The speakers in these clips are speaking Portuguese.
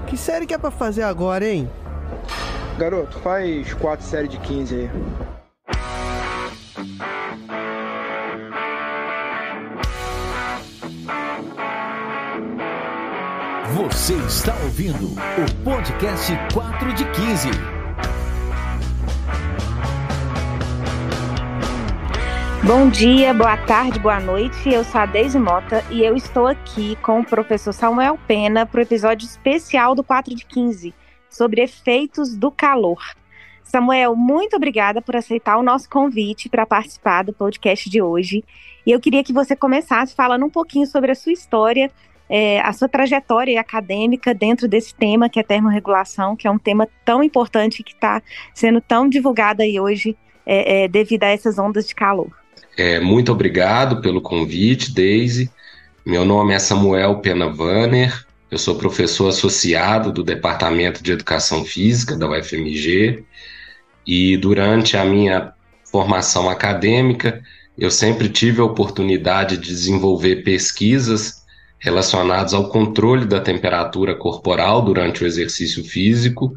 Que série que é pra fazer agora, hein? Garoto, faz 4 séries de 15 aí. Você está ouvindo o podcast 4 de 15. Bom dia, boa tarde, boa noite. Eu sou a Deise Mota e eu estou aqui com o professor Samuel Pena para o episódio especial do 4 de 15, sobre efeitos do calor. Samuel, muito obrigada por aceitar o nosso convite para participar do podcast de hoje. E eu queria que você começasse falando um pouquinho sobre a sua história, a sua trajetória acadêmica dentro desse tema que é termorregulação, que é um tema tão importante que está sendo tão divulgado aí hoje devido a essas ondas de calor. Muito obrigado pelo convite, Deise. Meu nome é Samuel Pena Vanner, eu sou professor associado do Departamento de Educação Física da UFMG e durante a minha formação acadêmica eu sempre tive a oportunidade de desenvolver pesquisas relacionadas ao controle da temperatura corporal durante o exercício físico.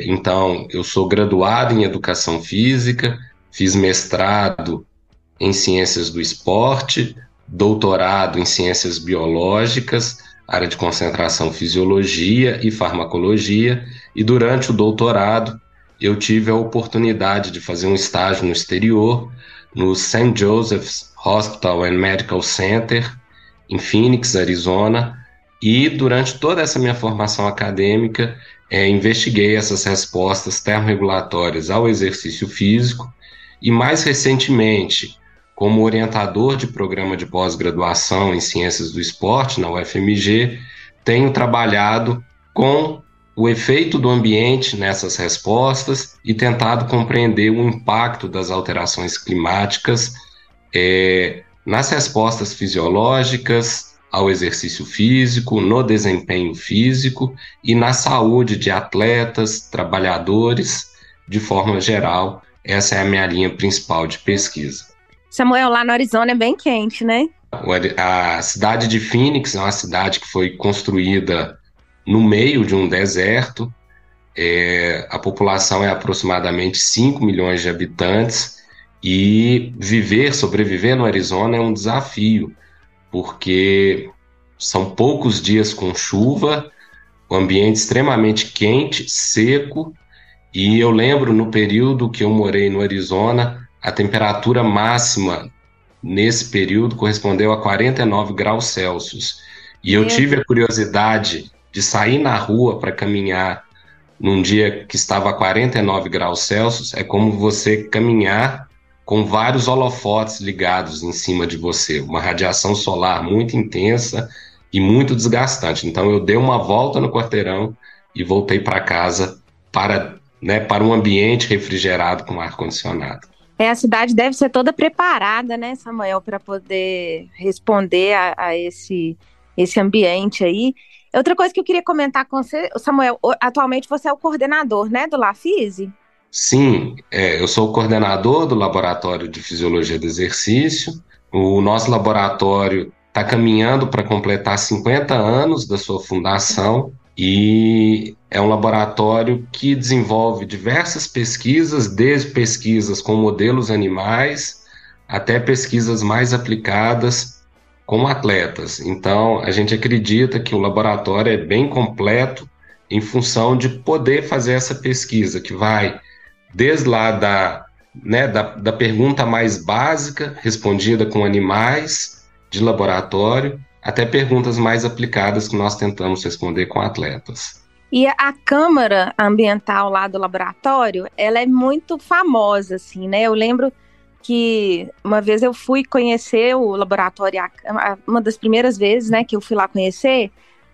Então, eu sou graduado em Educação Física, fiz mestrado em Ciências do Esporte, doutorado em Ciências Biológicas, área de concentração Fisiologia e Farmacologia, e durante o doutorado eu tive a oportunidade de fazer um estágio no exterior, no St. Joseph's Hospital and Medical Center, em Phoenix, Arizona, e durante toda essa minha formação acadêmica investiguei essas respostas termorregulatórias ao exercício físico e mais recentemente, como orientador de programa de pós-graduação em Ciências do Esporte na UFMG, tenho trabalhado com o efeito do ambiente nessas respostas e tentado compreender o impacto das alterações climáticas nas respostas fisiológicas ao exercício físico, no desempenho físico e na saúde de atletas, trabalhadores, de forma geral. Essa é a minha linha principal de pesquisa. Samuel, lá no Arizona é bem quente, né? A cidade de Phoenix é uma cidade que foi construída no meio de um deserto. A população é aproximadamente 5 milhões de habitantes e sobreviver no Arizona é um desafio, porque são poucos dias com chuva, o ambiente extremamente quente, seco, e eu lembro no período que eu morei no Arizona, a temperatura máxima nesse período correspondeu a 49 graus Celsius. E eu tive a curiosidade de sair na rua para caminhar num dia que estava a 49 graus Celsius. É como você caminhar com vários holofotes ligados em cima de você. Uma radiação solar muito intensa e muito desgastante. Então eu dei uma volta no quarteirão e voltei para casa para um ambiente refrigerado com ar-condicionado. A cidade deve ser toda preparada, né, Samuel, para poder responder a esse ambiente aí. Outra coisa que eu queria comentar com você, Samuel, atualmente você é o coordenador, né, do LaFise? Sim, eu sou o coordenador do Laboratório de Fisiologia do Exercício. O nosso laboratório está caminhando para completar 50 anos da sua fundação e é um laboratório que desenvolve diversas pesquisas, desde pesquisas com modelos animais até pesquisas mais aplicadas com atletas. Então, a gente acredita que o laboratório é bem completo em função de poder fazer essa pesquisa, que vai desde lá da pergunta mais básica, respondida com animais de laboratório, até perguntas mais aplicadas que nós tentamos responder com atletas. E a câmara ambiental lá do laboratório, ela é muito famosa, assim, né? Eu lembro que uma vez eu fui conhecer o laboratório, uma das primeiras vezes, né, que eu fui lá conhecer,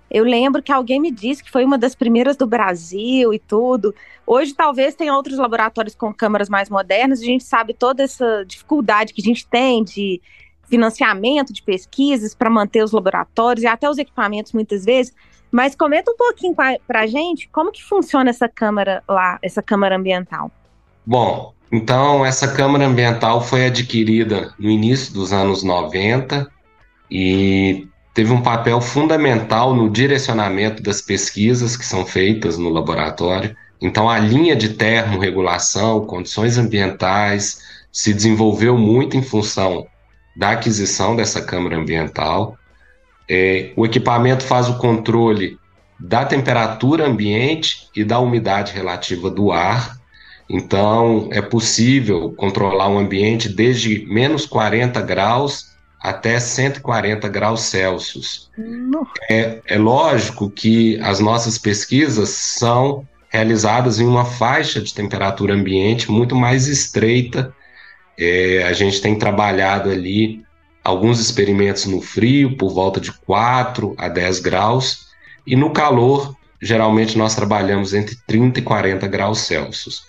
eu lembro que alguém me disse que foi uma das primeiras do Brasil e tudo. Hoje talvez tenha outros laboratórios com câmaras mais modernas, a gente sabe toda essa dificuldade que a gente tem de financiamento de pesquisas para manter os laboratórios e até os equipamentos muitas vezes, mas comenta um pouquinho para a gente como que funciona essa câmara lá, essa câmara ambiental. Bom, então essa câmara ambiental foi adquirida no início dos anos 90 e teve um papel fundamental no direcionamento das pesquisas que são feitas no laboratório. Então, a linha de termorregulação, condições ambientais, se desenvolveu muito em função da aquisição dessa câmara ambiental. O equipamento faz o controle da temperatura ambiente e da umidade relativa do ar. Então, é possível controlar um ambiente desde menos 40 graus até 140 graus Celsius. É lógico que as nossas pesquisas são realizadas em uma faixa de temperatura ambiente muito mais estreita. A gente tem trabalhado ali alguns experimentos no frio, por volta de 4 a 10 graus, e no calor, geralmente nós trabalhamos entre 30 e 40 graus Celsius.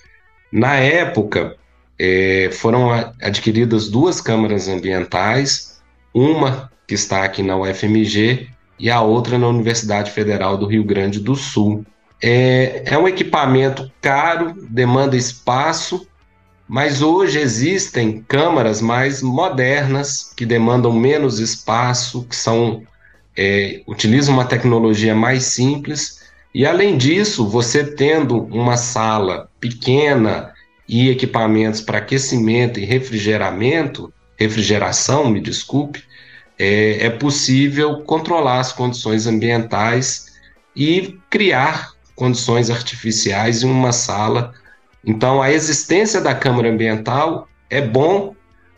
Na época, foram adquiridas 2 câmaras ambientais, uma que está aqui na UFMG e a outra na Universidade Federal do Rio Grande do Sul. É um equipamento caro, demanda espaço, mas hoje existem câmaras mais modernas, que demandam menos espaço, que utilizam uma tecnologia mais simples, e além disso, você tendo uma sala pequena e equipamentos para aquecimento e refrigeração, me desculpe, é possível controlar as condições ambientais e criar condições artificiais em uma sala. Então, a existência da câmara ambiental é bom,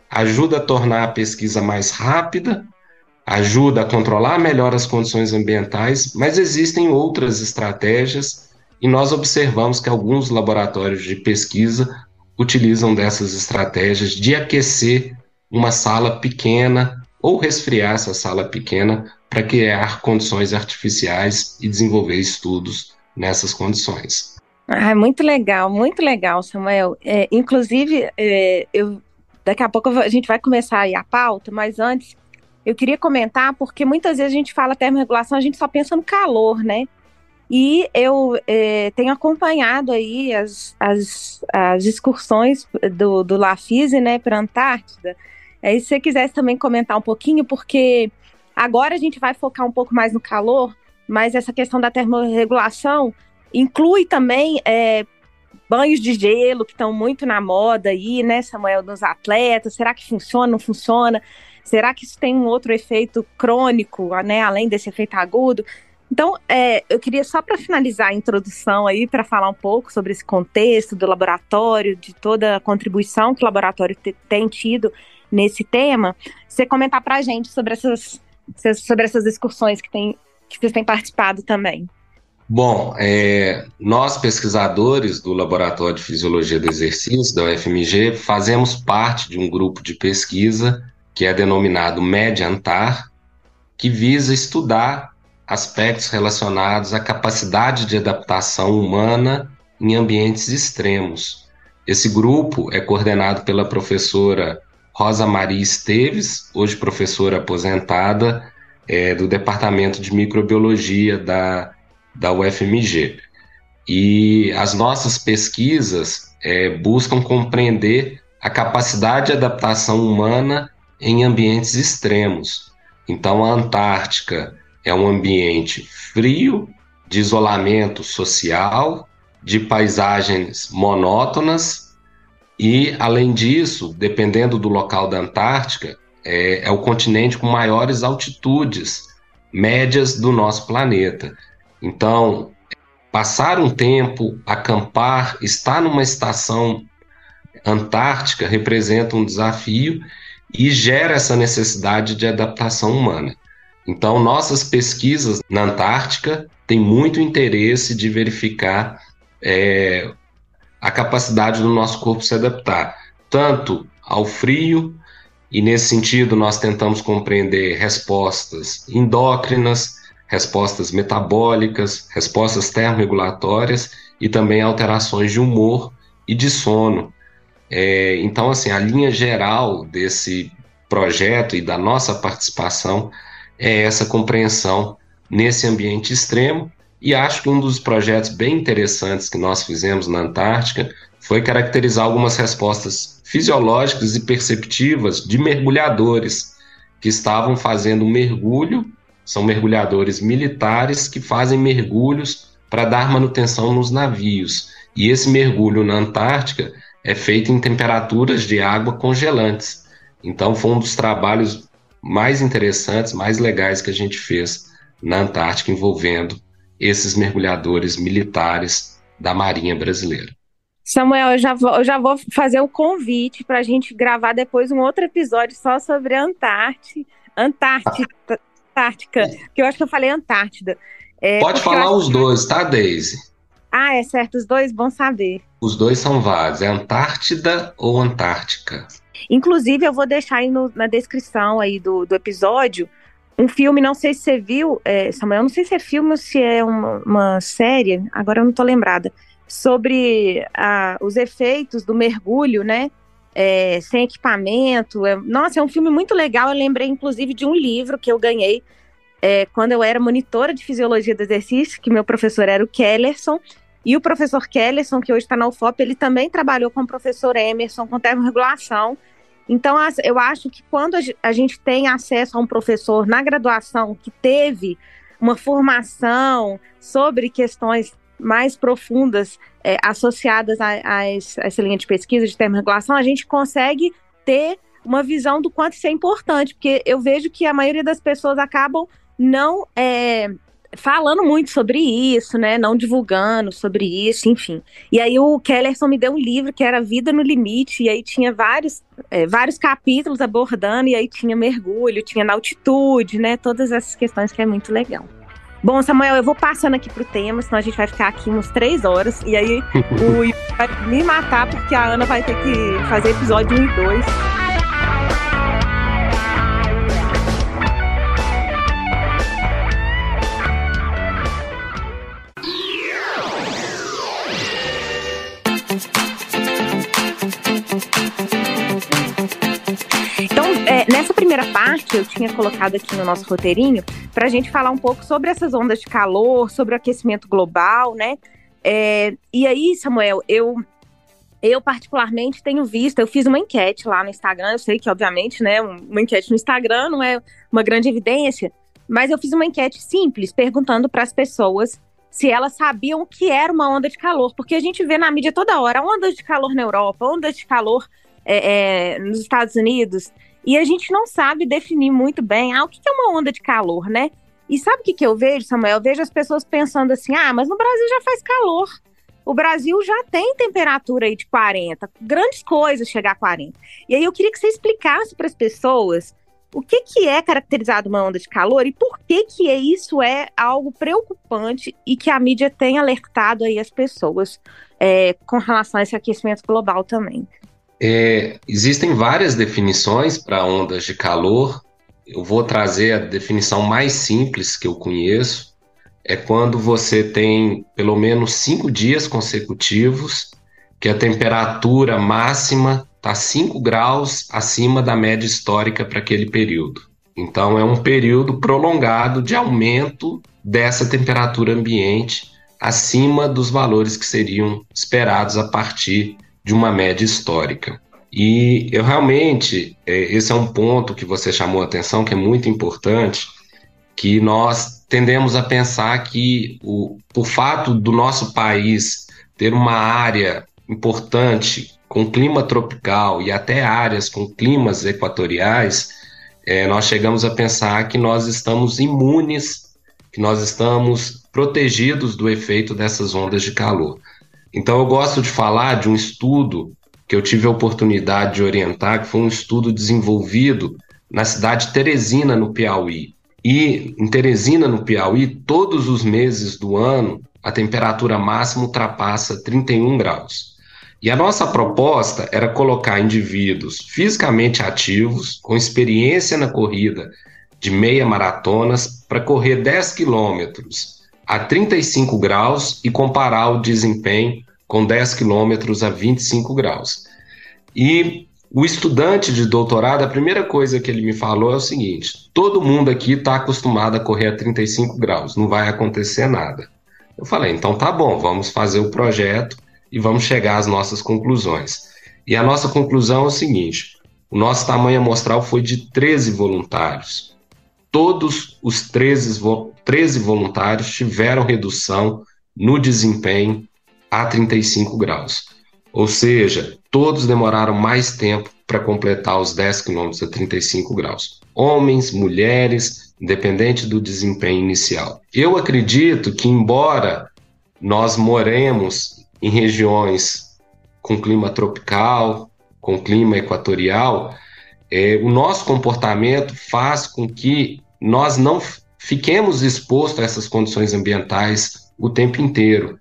ajuda a tornar a pesquisa mais rápida, ajuda a controlar melhor as condições ambientais, mas existem outras estratégias e nós observamos que alguns laboratórios de pesquisa utilizam dessas estratégias de aquecer uma sala pequena ou resfriar essa sala pequena para criar condições artificiais e desenvolver estudos nessas condições. Muito legal, Samuel. Inclusive, daqui a pouco a gente vai começar aí a pauta, mas antes eu queria comentar, porque muitas vezes a gente fala termorregulação, a gente só pensa no calor, né? E eu tenho acompanhado aí as excursões do LAFISE, né, para a Antártida. Se você quisesse também comentar um pouquinho, porque agora a gente vai focar um pouco mais no calor, mas essa questão da termorregulação inclui também banhos de gelo, que estão muito na moda aí, né, Samuel, nos atletas. Será que funciona, não funciona? Será que isso tem um outro efeito crônico, né, além desse efeito agudo? Então, eu queria só para finalizar a introdução aí, para falar um pouco sobre esse contexto do laboratório, de toda a contribuição que o laboratório tem tido nesse tema, você comentar para a gente sobre essas excursões que vocês têm participado também. Bom, nós pesquisadores do Laboratório de Fisiologia do Exercício, da UFMG, fazemos parte de um grupo de pesquisa que é denominado MED-ANTAR, que visa estudar aspectos relacionados à capacidade de adaptação humana em ambientes extremos. Esse grupo é coordenado pela professora Rosa Maria Esteves, hoje professora aposentada do Departamento de Microbiologia da UFMG. E as nossas pesquisas buscam compreender a capacidade de adaptação humana em ambientes extremos. Então, a Antártica é um ambiente frio, de isolamento social, de paisagens monótonas e, além disso, dependendo do local da Antártica, é o continente com maiores altitudes médias do nosso planeta. Então, passar um tempo, acampar, estar numa estação antártica representa um desafio e gera essa necessidade de adaptação humana. Então, nossas pesquisas na Antártica têm muito interesse de verificar a capacidade do nosso corpo se adaptar, tanto ao frio, e nesse sentido nós tentamos compreender respostas endócrinas, respostas metabólicas, respostas termorregulatórias e também alterações de humor e de sono. Então, assim, a linha geral desse projeto e da nossa participação é essa compreensão nesse ambiente extremo, e acho que um dos projetos bem interessantes que nós fizemos na Antártica foi caracterizar algumas respostas fisiológicas e perceptivas de mergulhadores que estavam fazendo um mergulho são mergulhadores militares que fazem mergulhos para dar manutenção nos navios. E esse mergulho na Antártica é feito em temperaturas de água congelantes. Então foi um dos trabalhos mais interessantes, mais legais que a gente fez na Antártica, envolvendo esses mergulhadores militares da Marinha Brasileira. Samuel, eu já vou fazer o convite para a gente gravar depois um outro episódio só sobre a Antártica, que eu acho que eu falei Antártida. Pode falar os dois, tá, Deise? Ah, é certo, os dois, bom saber. Os dois são válidos, é Antártida ou Antártica? Inclusive, eu vou deixar aí na descrição aí do episódio um filme, não sei se você viu, Samuel, não sei se é filme ou se é uma série, agora eu não tô lembrada, sobre os efeitos do mergulho, né, sem equipamento. Nossa, é um filme muito legal. Eu lembrei, inclusive, de um livro que eu ganhei quando eu era monitora de fisiologia do exercício, que meu professor era o Kellerson, e o professor Kellerson, que hoje está na UFOP, ele também trabalhou com o professor Emerson, com termorregulação. Então, eu acho que quando a gente tem acesso a um professor na graduação que teve uma formação sobre questões mais profundas associadas a essa linha de pesquisa de termorregulação, a gente consegue ter uma visão do quanto isso é importante, porque eu vejo que a maioria das pessoas acabam não falando muito sobre isso, né, não divulgando sobre isso, enfim. E aí o Kellerson me deu um livro que era Vida no Limite, e aí tinha vários capítulos abordando, e aí tinha mergulho, tinha na altitude, né, todas essas questões que é muito legal. Bom, Samuel, eu vou passando aqui pro tema, senão a gente vai ficar aqui uns 3 horas, e aí o Yuri vai me matar, porque a Ana vai ter que fazer episódio 1 e 2. Então, nessa primeira parte, eu tinha colocado aqui no nosso roteirinho para a gente falar um pouco sobre essas ondas de calor, sobre o aquecimento global, né? E aí, Samuel, eu particularmente tenho visto, eu fiz uma enquete lá no Instagram, eu sei que, obviamente, né, uma enquete no Instagram não é uma grande evidência, mas eu fiz uma enquete simples, perguntando para as pessoas se elas sabiam o que era uma onda de calor, porque a gente vê na mídia toda hora ondas de calor na Europa, ondas de calor nos Estados Unidos, e a gente não sabe definir muito bem o que é uma onda de calor, né? E sabe o que eu vejo, Samuel? Eu vejo as pessoas pensando assim, mas no Brasil já faz calor. O Brasil já tem temperatura aí de 40, grandes coisas chegar a 40. E aí eu queria que você explicasse para as pessoas o que é caracterizado uma onda de calor e por que isso é algo preocupante e que a mídia tem alertado aí as pessoas com relação a esse aquecimento global também. Existem várias definições para ondas de calor. Eu vou trazer a definição mais simples que eu conheço. É quando você tem pelo menos 5 dias consecutivos que a temperatura máxima está 5 graus acima da média histórica para aquele período. Então é um período prolongado de aumento dessa temperatura ambiente acima dos valores que seriam esperados a partir de uma média histórica. E eu realmente, esse é um ponto que você chamou a atenção, que é muito importante, que nós tendemos a pensar que por fato do nosso país ter uma área importante com clima tropical e até áreas com climas equatoriais, nós chegamos a pensar que nós estamos imunes, que nós estamos protegidos do efeito dessas ondas de calor. Então eu gosto de falar de um estudo que eu tive a oportunidade de orientar, que foi um estudo desenvolvido na cidade de Teresina, no Piauí. E em Teresina, no Piauí, todos os meses do ano, a temperatura máxima ultrapassa 31 graus. E a nossa proposta era colocar indivíduos fisicamente ativos, com experiência na corrida de meia maratonas, para correr 10 quilômetros a 35 graus e comparar o desempenho com 10 quilômetros a 25 graus. E o estudante de doutorado, a primeira coisa que ele me falou é o seguinte: todo mundo aqui está acostumado a correr a 35 graus, não vai acontecer nada. Eu falei, então tá bom, vamos fazer o projeto e vamos chegar às nossas conclusões. E a nossa conclusão é o seguinte: o nosso tamanho amostral foi de 13 voluntários. todos os 13 voluntários tiveram redução no desempenho a 35 graus. Ou seja, todos demoraram mais tempo para completar os 10 quilômetros a 35 graus. Homens, mulheres, independente do desempenho inicial. Eu acredito que, embora nós moremos em regiões com clima tropical, com clima equatorial, o nosso comportamento faz com que nós não fiquemos expostos a essas condições ambientais o tempo inteiro.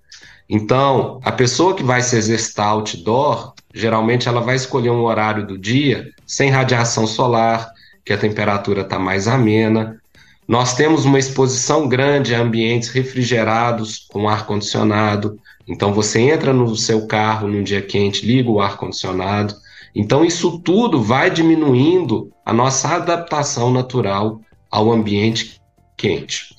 Então, a pessoa que vai se exercitar outdoor, geralmente ela vai escolher um horário do dia sem radiação solar, que a temperatura está mais amena. Nós temos uma exposição grande a ambientes refrigerados com ar-condicionado. Então, você entra no seu carro num dia quente, liga o ar-condicionado. Então, isso tudo vai diminuindo a nossa adaptação natural ao ambiente quente.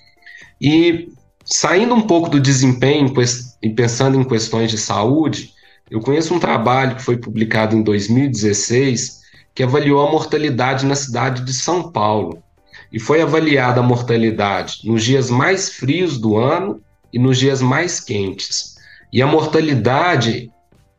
E saindo um pouco do desempenho e pensando em questões de saúde, eu conheço um trabalho que foi publicado em 2016 que avaliou a mortalidade na cidade de São Paulo. E foi avaliada a mortalidade nos dias mais frios do ano e nos dias mais quentes. E a mortalidade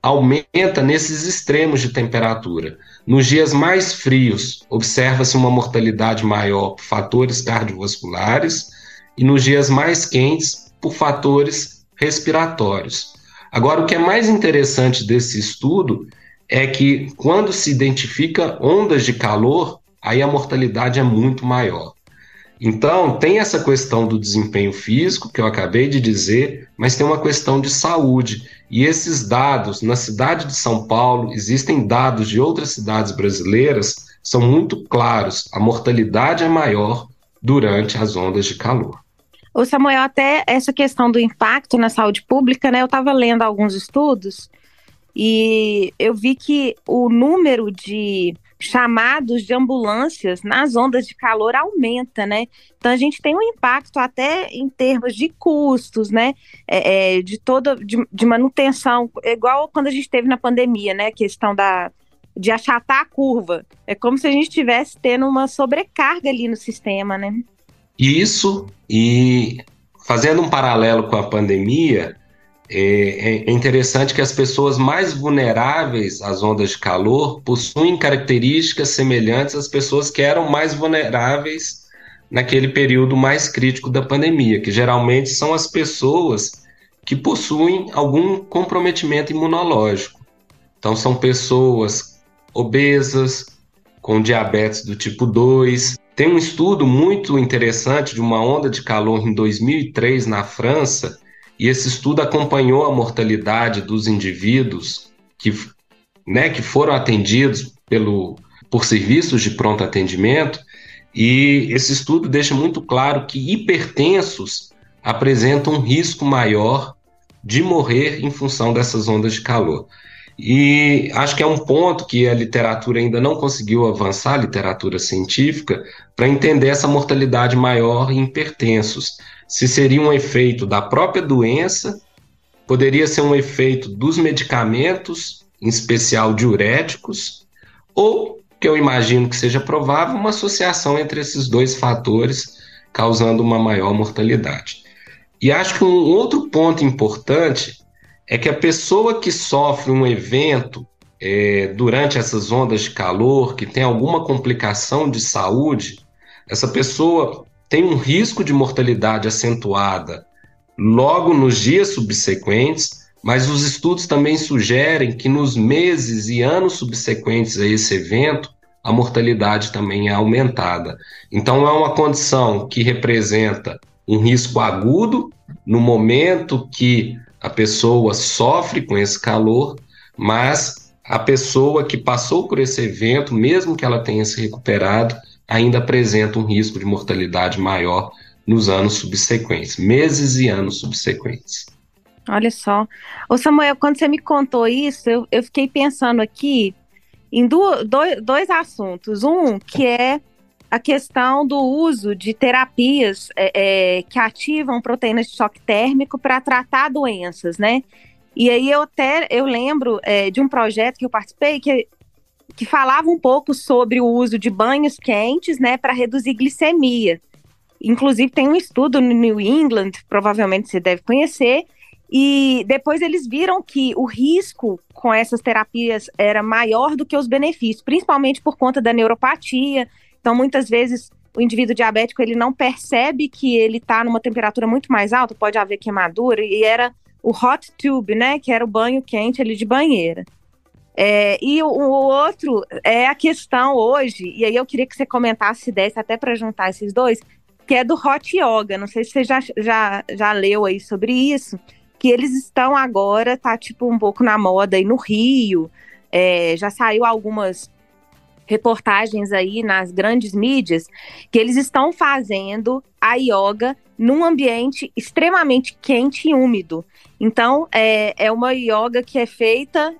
aumenta nesses extremos de temperatura. Nos dias mais frios, observa-se uma mortalidade maior por fatores cardiovasculares e nos dias mais quentes, por fatores respiratórios. Agora, o que é mais interessante desse estudo é que, quando se identifica ondas de calor, aí a mortalidade é muito maior. Então, tem essa questão do desempenho físico, que eu acabei de dizer, mas tem uma questão de saúde. E esses dados, na cidade de São Paulo, existem dados de outras cidades brasileiras, são muito claros. A mortalidade é maior durante as ondas de calor. Ô Samuel, até essa questão do impacto na saúde pública, né? Eu estava lendo alguns estudos e eu vi que o número de chamados de ambulâncias nas ondas de calor aumenta, né? Então a gente tem um impacto até em termos de custos, né? De manutenção, igual quando a gente teve na pandemia, né? A questão de achatar a curva. É como se a gente estivesse tendo uma sobrecarga ali no sistema, né? Isso, e fazendo um paralelo com a pandemia, é interessante que as pessoas mais vulneráveis às ondas de calor possuem características semelhantes às pessoas que eram mais vulneráveis naquele período mais crítico da pandemia, que geralmente são as pessoas que possuem algum comprometimento imunológico. Então, são pessoas obesas, com diabetes do tipo 2. Tem um estudo muito interessante de uma onda de calor em 2003 na França, e esse estudo acompanhou a mortalidade dos indivíduos que foram atendidos por serviços de pronto atendimento, e esse estudo deixa muito claro que hipertensos apresentam um risco maior de morrer em função dessas ondas de calor. E acho que é um ponto que a literatura ainda não conseguiu avançar, a literatura científica, para entender essa mortalidade maior em hipertensos. Se seria um efeito da própria doença, poderia ser um efeito dos medicamentos, em especial diuréticos, ou, que eu imagino que seja provável, uma associação entre esses dois fatores, causando uma maior mortalidade. E acho que um outro ponto importante é que a pessoa que sofre um evento durante essas ondas de calor, que tem alguma complicação de saúde, essa pessoa tem um risco de mortalidade acentuada logo nos dias subsequentes, mas os estudos também sugerem que nos meses e anos subsequentes a esse evento, a mortalidade também é aumentada. Então, é uma condição que representa um risco agudo no momento que a pessoa sofre com esse calor, mas a pessoa que passou por esse evento, mesmo que ela tenha se recuperado, ainda apresenta um risco de mortalidade maior nos anos subsequentes, meses e anos subsequentes. Olha só. Ô Samuel, quando você me contou isso, eu fiquei pensando aqui em dois assuntos. Um, que é a questão do uso de terapias que ativam proteínas de choque térmico para tratar doenças, né? E aí eu lembro de um projeto que eu participei, que que falava um pouco sobre o uso de banhos quentes, né, para reduzir glicemia. Inclusive tem um estudo no New England, provavelmente você deve conhecer, e depois eles viram que o risco com essas terapias era maior do que os benefícios, principalmente por conta da neuropatia. Então, muitas vezes, o indivíduo diabético ele não percebe que ele está numa temperatura muito mais alta, pode haver queimadura, e era o hot tube, né, que era o banho quente ali de banheira. E o outro é a questão hoje, e aí eu queria que você comentasse, se desse até para juntar esses dois, que é do hot yoga. Não sei se você já leu aí sobre isso, que eles estão agora, tá tipo um pouco na moda aí no Rio, já saiu algumas reportagens aí nas grandes mídias, que eles estão fazendo a yoga num ambiente extremamente quente e úmido. Então, é uma yoga que é feita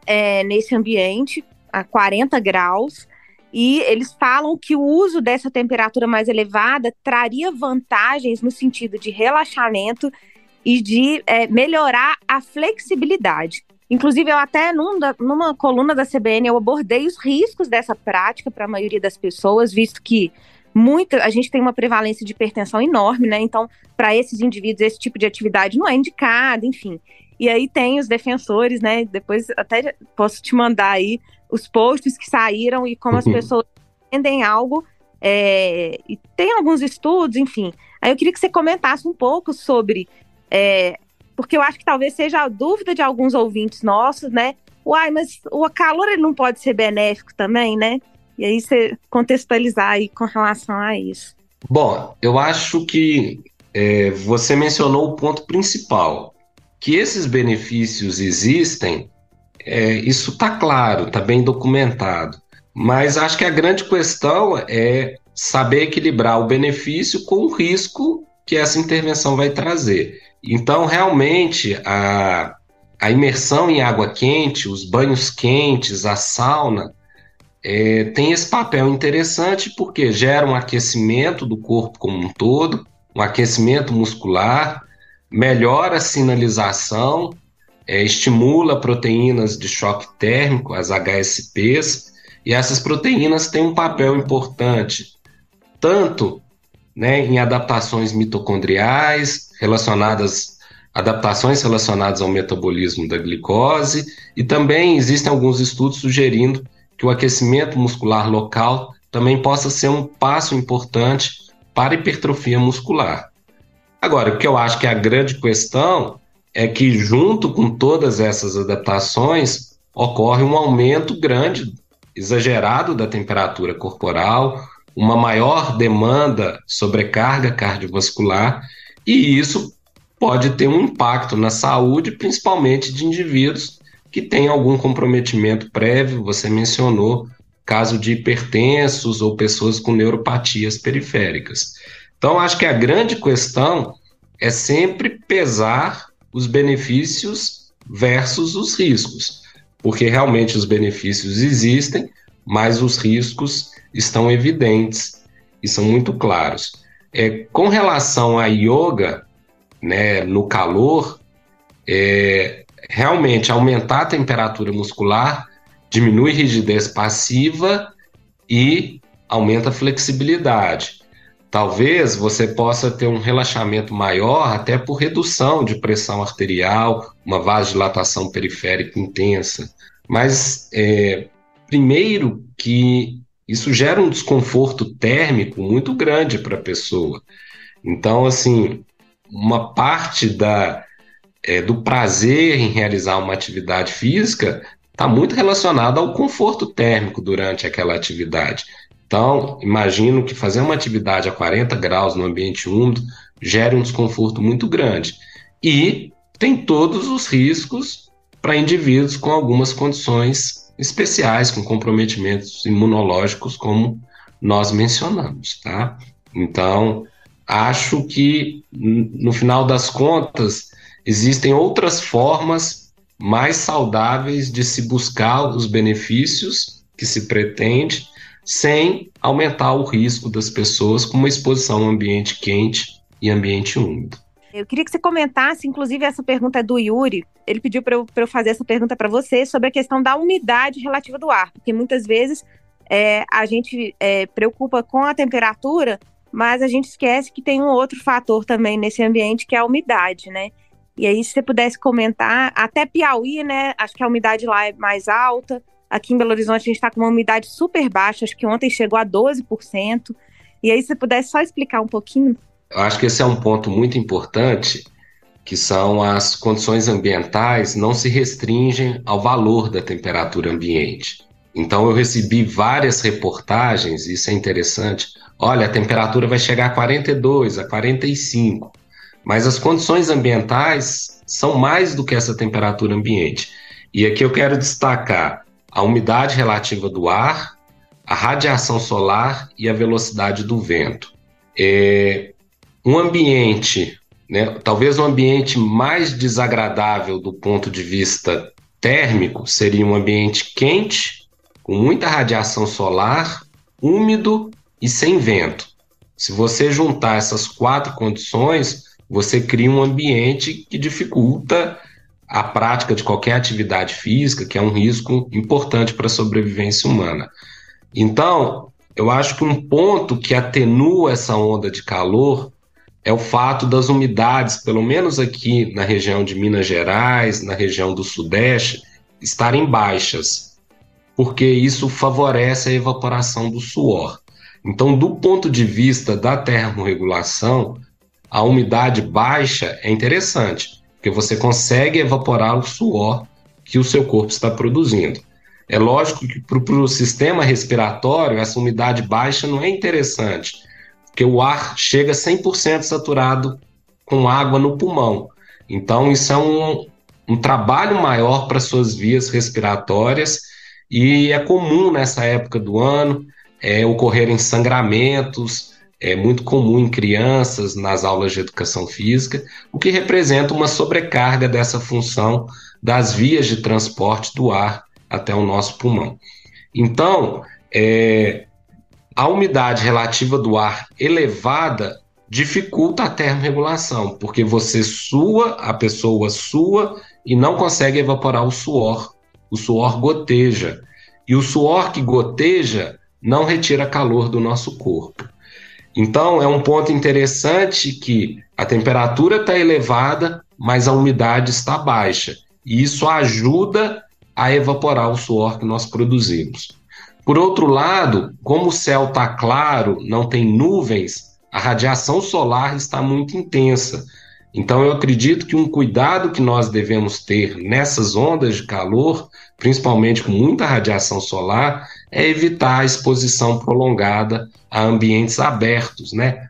nesse ambiente, a 40 graus, e eles falam que o uso dessa temperatura mais elevada traria vantagens no sentido de relaxamento e de melhorar a flexibilidade. Inclusive, eu até numa coluna da CBN eu abordei os riscos dessa prática para a maioria das pessoas, visto que a gente tem uma prevalência de hipertensão enorme, né? Então, para esses indivíduos, esse tipo de atividade não é indicado, enfim. E aí tem os defensores, né? Depois até posso te mandar aí os posts que saíram e como as pessoas entendem algo. E tem alguns estudos, enfim. Aí eu queria que você comentasse um pouco sobre... porque eu acho que talvez seja a dúvida de alguns ouvintes nossos, né? Uai, mas o calor ele não pode ser benéfico também, né? E aí você contextualizar aí com relação a isso. Bom, eu acho que você mencionou o ponto principal, que esses benefícios existem, isso está claro, está bem documentado, mas acho que a grande questão é saber equilibrar o benefício com o risco que essa intervenção vai trazer. Então, realmente, a imersão em água quente, os banhos quentes, a sauna, tem esse papel interessante porque gera um aquecimento do corpo como um todo, um aquecimento muscular, melhora a sinalização, estimula proteínas de choque térmico, as HSPs, e essas proteínas têm um papel importante, tanto em adaptações mitocondriais, adaptações relacionadas ao metabolismo da glicose, e também existem alguns estudos sugerindo que o aquecimento muscular local também possa ser um passo importante para a hipertrofia muscular. Agora, o que eu acho que é a grande questão é que, junto com todas essas adaptações, ocorre um aumento grande, exagerado da temperatura corporal, uma maior demanda, sobrecarga cardiovascular, e isso pode ter um impacto na saúde, principalmente de indivíduos que têm algum comprometimento prévio. Você mencionou caso de hipertensos ou pessoas com neuropatias periféricas. Então, acho que a grande questão é sempre pesar os benefícios versus os riscos, porque realmente os benefícios existem, mas os riscos estão evidentes e são muito claros. Com relação à yoga, no calor, realmente aumentar a temperatura muscular diminui rigidez passiva e aumenta a flexibilidade. Talvez você possa ter um relaxamento maior até por redução de pressão arterial, uma vasodilatação periférica intensa. Mas, primeiro, que isso gera um desconforto térmico muito grande para a pessoa. Então, assim, uma parte do prazer em realizar uma atividade física está muito relacionada ao conforto térmico durante aquela atividade. Então, imagino que fazer uma atividade a 40 graus no ambiente úmido gere um desconforto muito grande. E tem todos os riscos para indivíduos com algumas condições especiais, com comprometimentos imunológicos, como nós mencionamos, tá? Então, acho que, no final das contas, existem outras formas mais saudáveis de se buscar os benefícios que se pretende, sem aumentar o risco das pessoas com uma exposição a ambiente quente e ambiente úmido. Eu queria que você comentasse, inclusive essa pergunta é do Yuri, ele pediu para eu fazer essa pergunta para você sobre a questão da umidade relativa do ar, porque muitas vezes a gente preocupa com a temperatura, mas a gente esquece que tem um outro fator também nesse ambiente, que é a umidade, né? E aí, se você pudesse comentar, até Piauí, né? Acho que a umidade lá é mais alta. Aqui em Belo Horizonte a gente está com uma umidade super baixa, acho que ontem chegou a 12%. E aí, se você pudesse só explicar um pouquinho. Eu acho que esse é um ponto muito importante, que são as condições ambientais não se restringem ao valor da temperatura ambiente. Então eu recebi várias reportagens, isso é interessante, olha, a temperatura vai chegar a 42, a 45, mas as condições ambientais são mais do que essa temperatura ambiente. E aqui eu quero destacar a umidade relativa do ar, a radiação solar e a velocidade do vento. Um ambiente, né, talvez um ambiente mais desagradável do ponto de vista térmico seria um ambiente quente, com muita radiação solar, úmido e sem vento. Se você juntar essas 4 condições, você cria um ambiente que dificulta a prática de qualquer atividade física, que é um risco importante para a sobrevivência humana. Então, eu acho que um ponto que atenua essa onda de calor é o fato das umidades, pelo menos aqui na região de Minas Gerais, na região do Sudeste, estarem baixas, porque isso favorece a evaporação do suor. Então, do ponto de vista da termorregulação, a umidade baixa é interessante, porque você consegue evaporar o suor que o seu corpo está produzindo. É lógico que para o sistema respiratório, essa umidade baixa não é interessante, porque o ar chega 100% saturado com água no pulmão. Então, isso é um trabalho maior para suas vias respiratórias e é comum nessa época do ano ocorrerem sangramentos, é muito comum em crianças nas aulas de educação física, o que representa uma sobrecarga dessa função das vias de transporte do ar até o nosso pulmão. Então, a umidade relativa do ar elevada dificulta a termorregulação, porque você sua, a pessoa sua e não consegue evaporar o suor goteja, e o suor que goteja não retira calor do nosso corpo. Então é um ponto interessante que a temperatura está elevada, mas a umidade está baixa, e isso ajuda a evaporar o suor que nós produzimos. Por outro lado, como o céu está claro, não tem nuvens, a radiação solar está muito intensa. Então eu acredito que um cuidado que nós devemos ter nessas ondas de calor, principalmente com muita radiação solar, é evitar a exposição prolongada a ambientes abertos, né?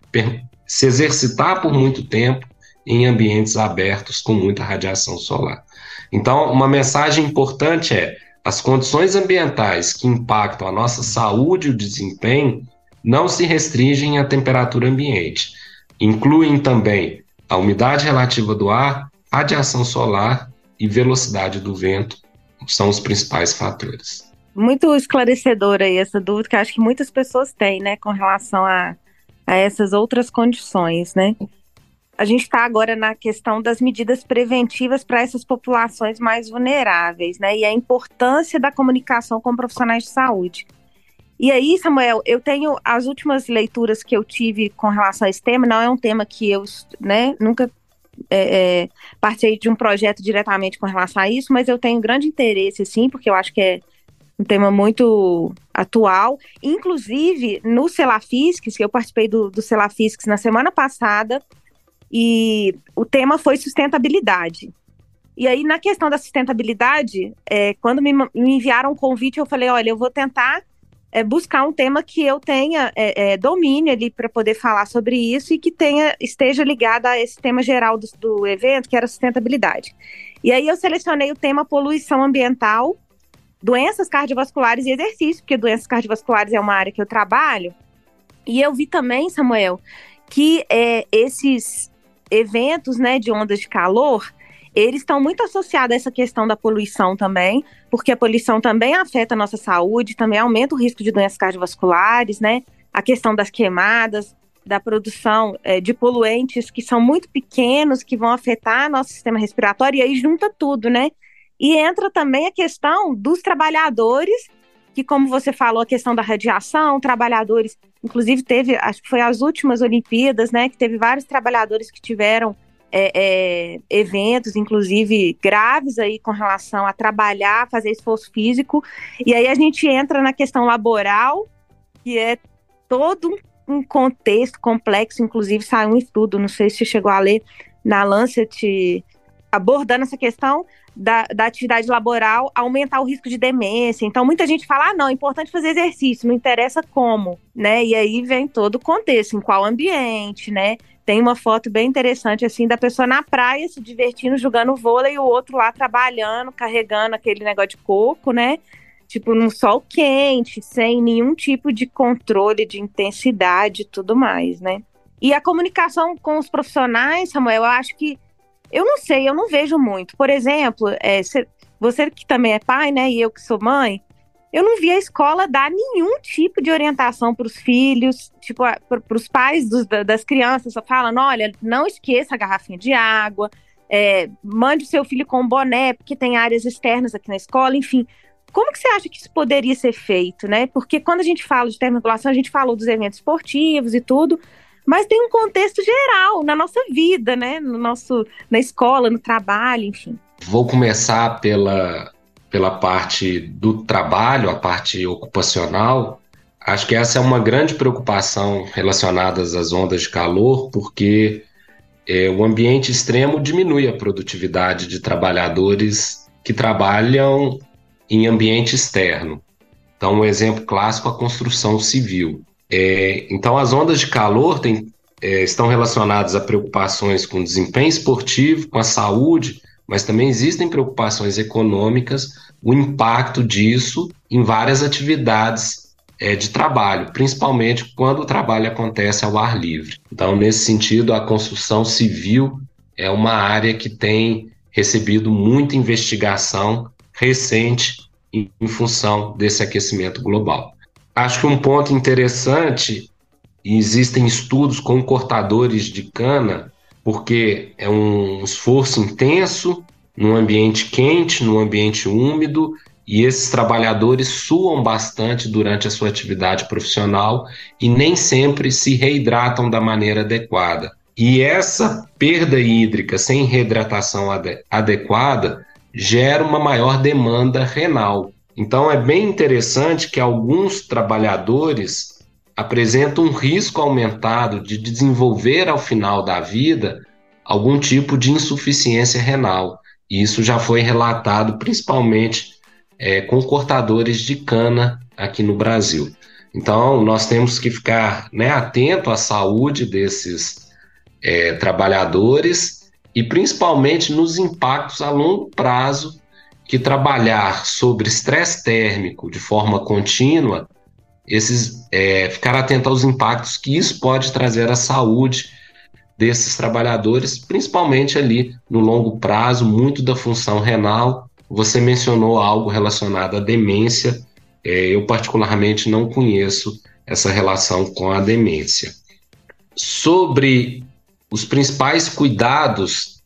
Se exercitar por muito tempo em ambientes abertos com muita radiação solar. Então, uma mensagem importante é: as condições ambientais que impactam a nossa saúde e o desempenho não se restringem à temperatura ambiente. Incluem também a umidade relativa do ar, radiação solar e velocidade do vento, são os principais fatores. Muito esclarecedora aí essa dúvida que acho que muitas pessoas têm, né, com relação a essas outras condições, né? A gente está agora na questão das medidas preventivas para essas populações mais vulneráveis, né? E a importância da comunicação com profissionais de saúde. E aí, Samuel, eu tenho as últimas leituras que eu tive com relação a esse tema, não é um tema que eu, né, nunca participei de um projeto diretamente com relação a isso, mas eu tenho grande interesse, sim, porque eu acho que é um tema muito atual. Inclusive, no Celafisques, que eu participei do Celafisques na semana passada, e o tema foi sustentabilidade. E aí, na questão da sustentabilidade, quando me enviaram um convite, eu falei, olha, eu vou tentar buscar um tema que eu tenha domínio ali para poder falar sobre isso e que esteja ligado a esse tema geral do evento, que era sustentabilidade. E aí eu selecionei o tema poluição ambiental, doenças cardiovasculares e exercício, porque doenças cardiovasculares é uma área que eu trabalho. E eu vi também, Samuel, que esses eventos, né, de ondas de calor, eles estão muito associados a essa questão da poluição também, porque a poluição também afeta a nossa saúde, também aumenta o risco de doenças cardiovasculares, né? A questão das queimadas, da produção de poluentes que são muito pequenos, que vão afetar nosso sistema respiratório, e aí junta tudo, né? E entra também a questão dos trabalhadores, que, como você falou, a questão da radiação, trabalhadores, inclusive teve, acho que foi as últimas Olimpíadas, né, que teve vários trabalhadores que tiveram eventos, inclusive graves aí com relação a trabalhar, fazer esforço físico, e aí a gente entra na questão laboral, que é todo um contexto complexo, inclusive saiu um estudo, não sei se você chegou a ler, na Lancet, abordando essa questão da atividade laboral aumentar o risco de demência. Então muita gente fala, não, é importante fazer exercício, não interessa como, né? E aí vem todo o contexto, em qual ambiente, né? Tem uma foto bem interessante, assim, da pessoa na praia se divertindo, jogando vôlei, e o outro lá trabalhando, carregando aquele negócio de coco, né? Tipo, num sol quente, sem nenhum tipo de controle de intensidade e tudo mais, né? E a comunicação com os profissionais, Samuel, eu acho que, eu não sei, eu não vejo muito. Por exemplo, você que também é pai, né, e eu que sou mãe, eu não vi a escola dar nenhum tipo de orientação para os filhos, tipo, para os pais das crianças, só falando, olha, não esqueça a garrafinha de água, mande o seu filho com um boné, porque tem áreas externas aqui na escola, enfim. Como que você acha que isso poderia ser feito, né? Porque quando a gente fala de termorregulação, a gente falou dos eventos esportivos e tudo, mas tem um contexto geral na nossa vida, né? Na escola, no trabalho, enfim. Vou começar pela parte do trabalho, a parte ocupacional. Acho que essa é uma grande preocupação relacionada às ondas de calor, porque o ambiente extremo diminui a produtividade de trabalhadores que trabalham em ambiente externo. Então, um exemplo clássico, a construção civil. Então, as ondas de calor estão relacionadas a preocupações com o desempenho esportivo, com a saúde, mas também existem preocupações econômicas, o impacto disso em várias atividades de trabalho, principalmente quando o trabalho acontece ao ar livre. Então, nesse sentido, a construção civil é uma área que tem recebido muita investigação recente em função desse aquecimento global. Acho que um ponto interessante, existem estudos com cortadores de cana, porque é um esforço intenso num ambiente quente, num ambiente úmido, e esses trabalhadores suam bastante durante a sua atividade profissional e nem sempre se reidratam da maneira adequada. E essa perda hídrica sem reidratação adequada gera uma maior demanda renal. Então é bem interessante que alguns trabalhadores apresentam um risco aumentado de desenvolver ao final da vida algum tipo de insuficiência renal. E isso já foi relatado principalmente com cortadores de cana aqui no Brasil. Então nós temos que ficar atento à saúde desses trabalhadores e principalmente nos impactos a longo prazo que trabalhar sobre estresse térmico de forma contínua, ficar atento aos impactos que isso pode trazer à saúde desses trabalhadores, principalmente ali no longo prazo, muito da função renal. Você mencionou algo relacionado à demência, eu particularmente não conheço essa relação com a demência. Sobre os principais cuidados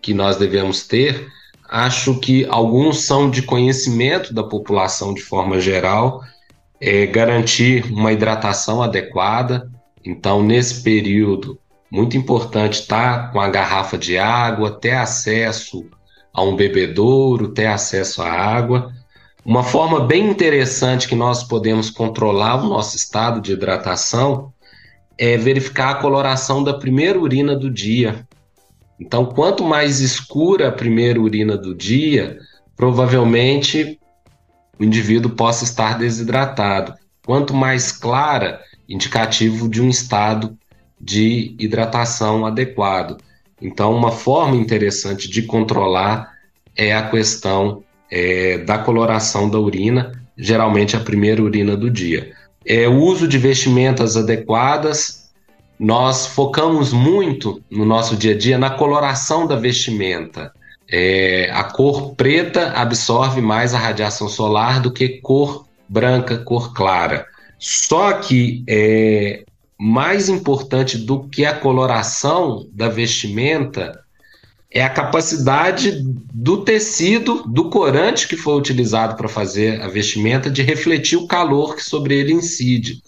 que nós devemos ter, acho que alguns são de conhecimento da população de forma geral, garantir uma hidratação adequada. Então, nesse período, muito importante estar com a garrafa de água, ter acesso a um bebedouro, ter acesso à água. Uma forma bem interessante que nós podemos controlar o nosso estado de hidratação é verificar a coloração da primeira urina do dia. Então, quanto mais escura a primeira urina do dia, provavelmente o indivíduo possa estar desidratado. Quanto mais clara, indicativo de um estado de hidratação adequado. Então, uma forma interessante de controlar é a questão da coloração da urina, geralmente a primeira urina do dia. O uso de vestimentas adequadas, nós focamos muito no nosso dia a dia na coloração da vestimenta. A cor preta absorve mais a radiação solar do que cor branca, cor clara. Só que mais importante do que a coloração da vestimenta é a capacidade do tecido, do corante que foi utilizado para fazer a vestimenta, de refletir o calor que sobre ele incide.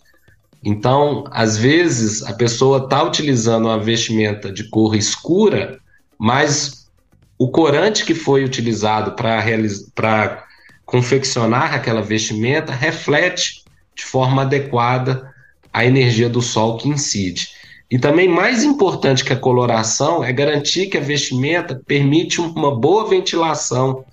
Então, às vezes, a pessoa está utilizando uma vestimenta de cor escura, mas o corante que foi utilizado para confeccionar aquela vestimenta reflete de forma adequada a energia do sol que incide. E também, mais importante que a coloração, é garantir que a vestimenta permite uma boa ventilação,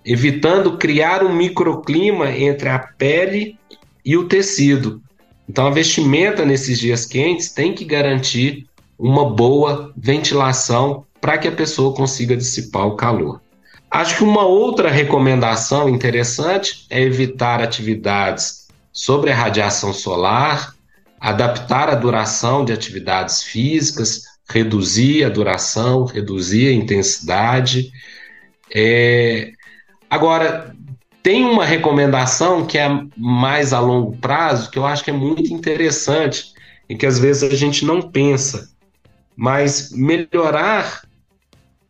evitando criar um microclima entre a pele e o tecido. Então, a vestimenta nesses dias quentes tem que garantir uma boa ventilação para que a pessoa consiga dissipar o calor. Acho que uma outra recomendação interessante é evitar atividades sobre a radiação solar, adaptar a duração de atividades físicas, reduzir a duração, reduzir a intensidade. Agora, tem uma recomendação que é mais a longo prazo, que eu acho que é muito interessante e que às vezes a gente não pensa, mas melhorar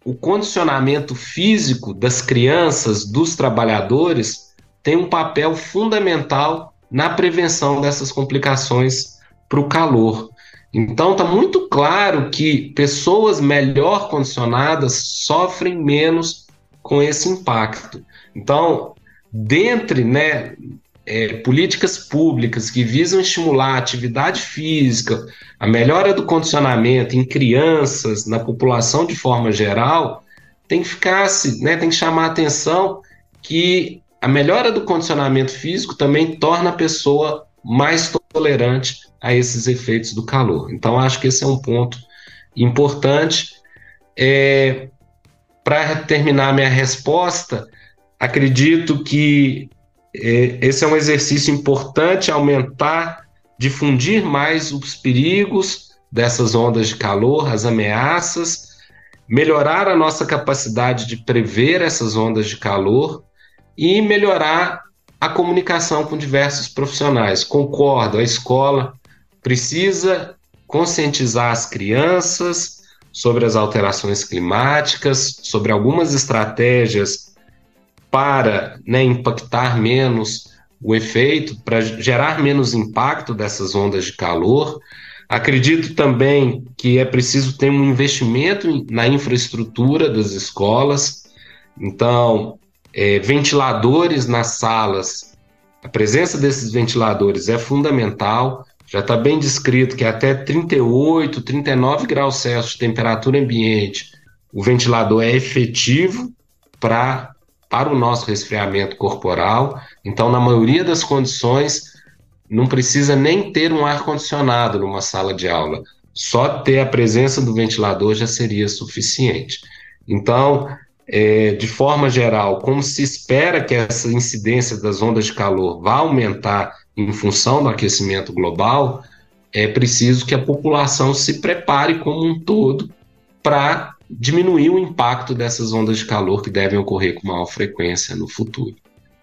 o condicionamento físico das crianças, dos trabalhadores, tem um papel fundamental na prevenção dessas complicações para o calor. Então, está muito claro que pessoas melhor condicionadas sofrem menos com esse impacto. Então, dentre políticas públicas que visam estimular a atividade física, a melhora do condicionamento em crianças, na população de forma geral, tem que chamar a atenção que a melhora do condicionamento físico também torna a pessoa mais tolerante a esses efeitos do calor. Então, acho que esse é um ponto importante. Para terminar minha resposta, acredito que esse é um exercício importante, difundir mais os perigos dessas ondas de calor, as ameaças, melhorar a nossa capacidade de prever essas ondas de calor e melhorar a comunicação com diversos profissionais. Concordo, a escola precisa conscientizar as crianças sobre as alterações climáticas, sobre algumas estratégias para impactar menos o efeito, para gerar menos impacto dessas ondas de calor. Acredito também que é preciso ter um investimento na infraestrutura das escolas. Então, ventiladores nas salas, a presença desses ventiladores é fundamental. Já está bem descrito que até 38, 39 graus Celsius de temperatura ambiente, o ventilador é efetivo para o nosso resfriamento corporal. Então, na maioria das condições, não precisa nem ter um ar-condicionado numa sala de aula. Só ter a presença do ventilador já seria suficiente. Então, de forma geral, como se espera que essa incidência das ondas de calor vá aumentar em função do aquecimento global, é preciso que a população se prepare como um todo para diminuir o impacto dessas ondas de calor que devem ocorrer com maior frequência no futuro.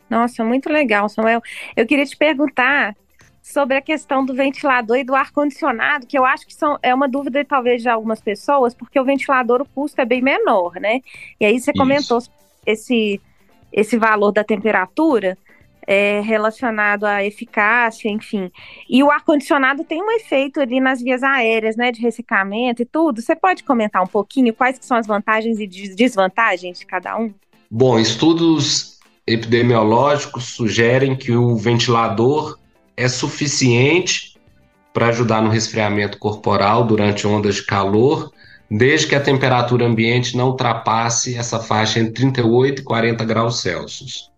Nossa, muito legal, Samuel. Eu queria te perguntar sobre a questão do ventilador e do ar-condicionado, que eu acho que é uma dúvida talvez de algumas pessoas, porque o ventilador, o custo é bem menor, né? E aí você comentou esse valor da temperatura relacionado à eficácia, enfim. E o ar-condicionado tem um efeito ali nas vias aéreas, né, de ressecamento e tudo. Você pode comentar um pouquinho quais que são as vantagens e desvantagens de cada um? Bom, estudos epidemiológicos sugerem que o ventilador é suficiente para ajudar no resfriamento corporal durante ondas de calor, desde que a temperatura ambiente não ultrapasse essa faixa entre 38 e 40 graus Celsius.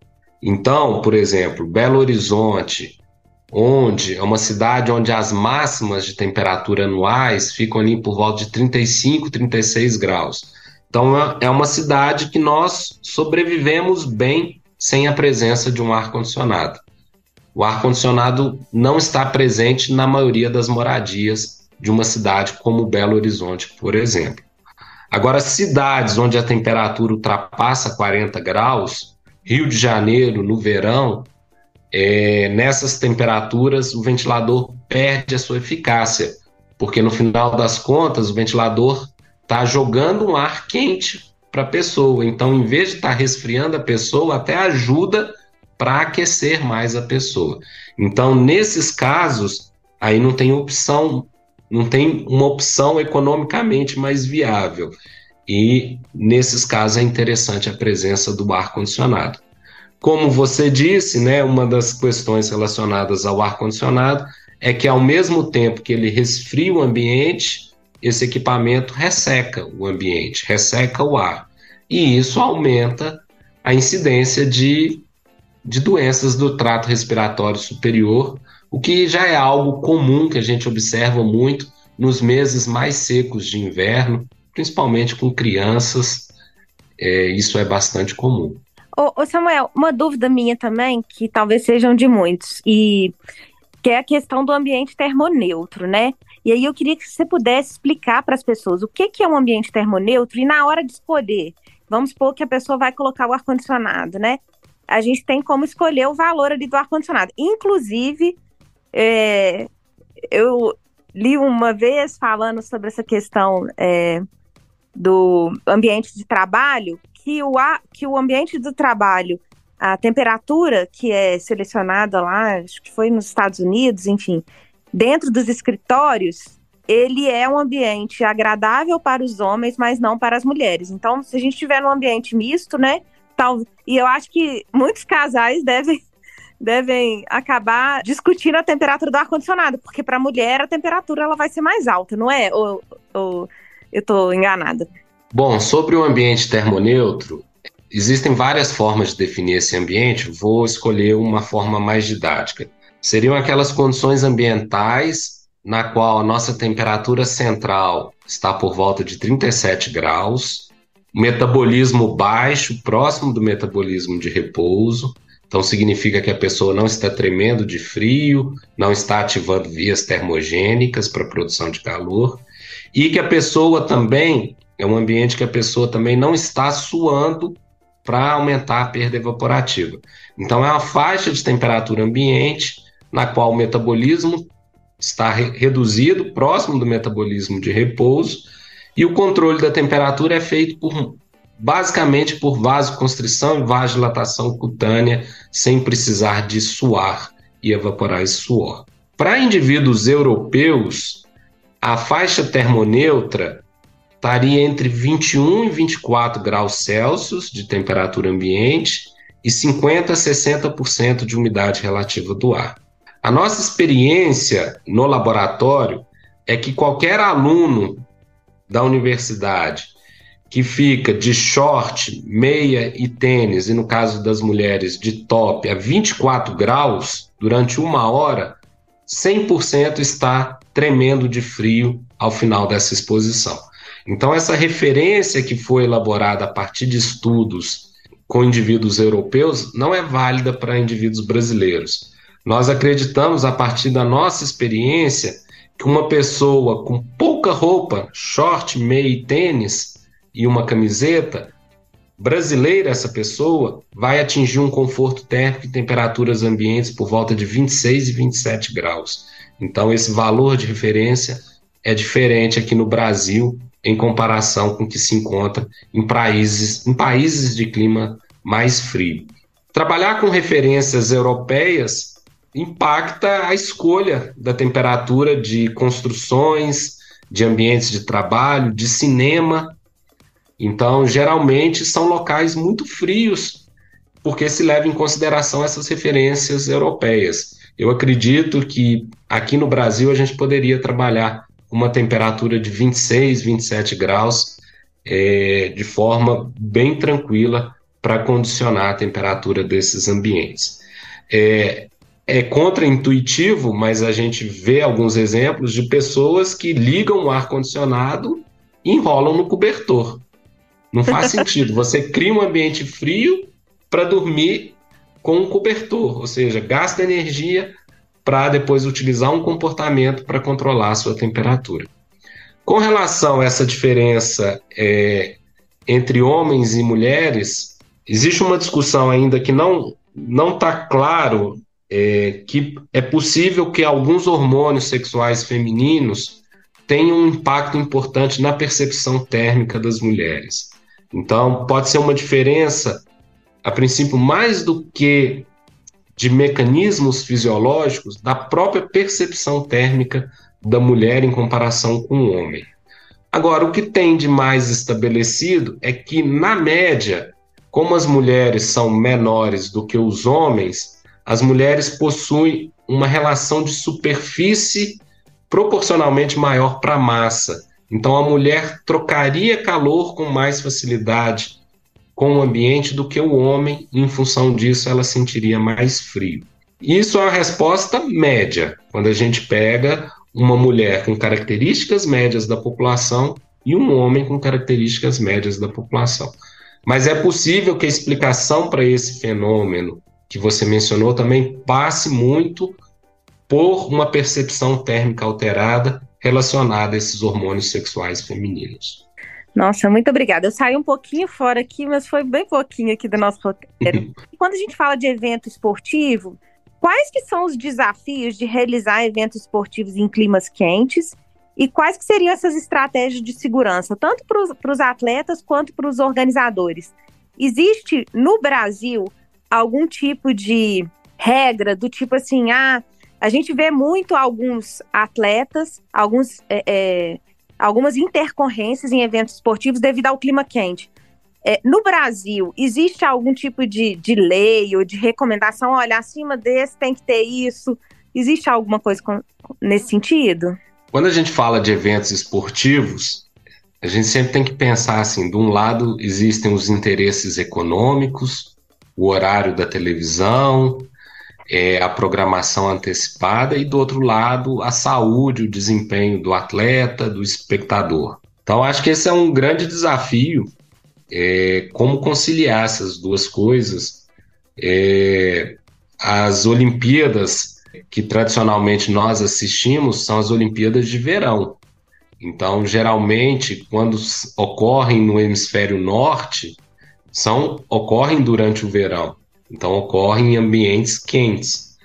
Então, por exemplo, Belo Horizonte, é uma cidade onde as máximas de temperatura anuais ficam ali por volta de 35, 36 graus. Então, é uma cidade que nós sobrevivemos bem sem a presença de um ar-condicionado. O ar-condicionado não está presente na maioria das moradias de uma cidade como Belo Horizonte, por exemplo. Agora, cidades onde a temperatura ultrapassa 40 graus, Rio de Janeiro, no verão, nessas temperaturas o ventilador perde a sua eficácia, porque no final das contas o ventilador está jogando um ar quente para a pessoa. Então, em vez de estar resfriando a pessoa, até ajuda para aquecer mais a pessoa. Então, nesses casos, aí não tem opção, não tem uma opção economicamente mais viável. E nesses casos é interessante a presença do ar-condicionado. Como você disse, né, uma das questões relacionadas ao ar-condicionado é que, ao mesmo tempo que ele resfria o ambiente, esse equipamento resseca o ambiente, resseca o ar. E isso aumenta a incidência de doenças do trato respiratório superior, o que já é algo comum que a gente observa muito nos meses mais secos de inverno, principalmente com crianças, isso é bastante comum. Ô Samuel, uma dúvida minha também, que talvez sejam de muitos, e que é a questão do ambiente termoneutro, né? E aí eu queria que você pudesse explicar para as pessoas o que é um ambiente termoneutro e na hora de escolher, vamos supor que a pessoa vai colocar o ar-condicionado, né? A gente tem como escolher o valor ali do ar-condicionado. Inclusive, eu li uma vez falando sobre essa questão do ambiente de trabalho, que o ambiente do trabalho, a temperatura que é selecionada lá, acho que foi nos Estados Unidos, enfim, dentro dos escritórios, ele é um ambiente agradável para os homens, mas não para as mulheres. Então, se a gente tiver num ambiente misto, né, e eu acho que muitos casais devem acabar discutindo a temperatura do ar-condicionado, porque para a mulher a temperatura ela vai ser mais alta, não é? Ou eu estou enganada? Bom, sobre o ambiente termoneutro, existem várias formas de definir esse ambiente. Vou escolher uma forma mais didática. Seriam aquelas condições ambientais na qual a nossa temperatura central está por volta de 37 graus, metabolismo baixo, próximo do metabolismo de repouso. Então significa que a pessoa não está tremendo de frio, não está ativando vias termogênicas para a produção de calor, e que a pessoa também, é um ambiente que a pessoa também não está suando para aumentar a perda evaporativa. Então é uma faixa de temperatura ambiente na qual o metabolismo está reduzido, próximo do metabolismo de repouso, e o controle da temperatura é feito basicamente por vasoconstrição e vasodilatação cutânea, sem precisar de suar e evaporar esse suor. Para indivíduos europeus, a faixa termoneutra estaria entre 21 e 24 graus Celsius de temperatura ambiente e 50% a 60% de umidade relativa do ar. A nossa experiência no laboratório é que qualquer aluno da universidade que fica de short, meia e tênis, e no caso das mulheres de top, a 24 graus durante 1 hora, 100% está tremendo de frio ao final dessa exposição. Então, essa referência que foi elaborada a partir de estudos com indivíduos europeus não é válida para indivíduos brasileiros. Nós acreditamos, a partir da nossa experiência, que uma pessoa com pouca roupa, short, meia e tênis, e uma camiseta, brasileira essa pessoa, vai atingir um conforto térmico e temperaturas ambientes por volta de 26 e 27 graus. Então, esse valor de referência é diferente aqui no Brasil, em comparação com o que se encontra em países de clima mais frio. Trabalhar com referências europeias impacta a escolha da temperatura de construções, de ambientes de trabalho, de cinema. Então, geralmente, são locais muito frios, porque se leva em consideração essas referências europeias. Eu acredito que aqui no Brasil a gente poderia trabalhar uma temperatura de 26, 27 graus de forma bem tranquila para condicionar a temperatura desses ambientes. É contraintuitivo, mas a gente vê alguns exemplos de pessoas que ligam o ar-condicionado e enrolam no cobertor. Não faz sentido. Você cria um ambiente frio para dormir com um cobertor, ou seja, gasta energia para depois utilizar um comportamento para controlar a sua temperatura. Com relação a essa diferença entre homens e mulheres, existe uma discussão ainda que não está claro que é possível que alguns hormônios sexuais femininos tem um impacto importante na percepção térmica das mulheres. Então, pode ser uma diferença, a princípio, mais do que de mecanismos fisiológicos, da própria percepção térmica da mulher em comparação com o homem. Agora, o que tem de mais estabelecido é que, na média, como as mulheres são menores do que os homens, as mulheres possuem uma relação de superfície proporcionalmente maior para a massa. Então, a mulher trocaria calor com mais facilidade com o ambiente do que o homem, e, em função disso, ela sentiria mais frio. Isso é uma resposta média, quando a gente pega uma mulher com características médias da população e um homem com características médias da população. Mas é possível que a explicação para esse fenômeno que você mencionou também passe muito por uma percepção térmica alterada relacionada a esses hormônios sexuais femininos. Nossa, muito obrigada. Eu saí um pouquinho fora aqui, mas foi bem pouquinho aqui do nosso roteiro. Quando a gente fala de evento esportivo, quais que são os desafios de realizar eventos esportivos em climas quentes e quais que seriam essas estratégias de segurança, tanto para os atletas quanto para os organizadores? Existe no Brasil algum tipo de regra do tipo assim, a gente vê muito alguns atletas, algumas intercorrências em eventos esportivos devido ao clima quente. No Brasil, existe algum tipo de lei ou de recomendação? Olha, acima desse tem que ter isso. Existe alguma coisa nesse sentido? Quando a gente fala de eventos esportivos, a gente sempre tem que pensar assim, de um lado existem os interesses econômicos, o horário da televisão, a programação antecipada, e do outro lado a saúde, o desempenho do atleta, do espectador. Então acho que esse é um grande desafio, como conciliar essas duas coisas. As Olimpíadas que tradicionalmente nós assistimos são as Olimpíadas de verão. Então, geralmente, quando ocorrem no hemisfério norte, ocorrem durante o verão. Então, ocorrem em ambientes quentes.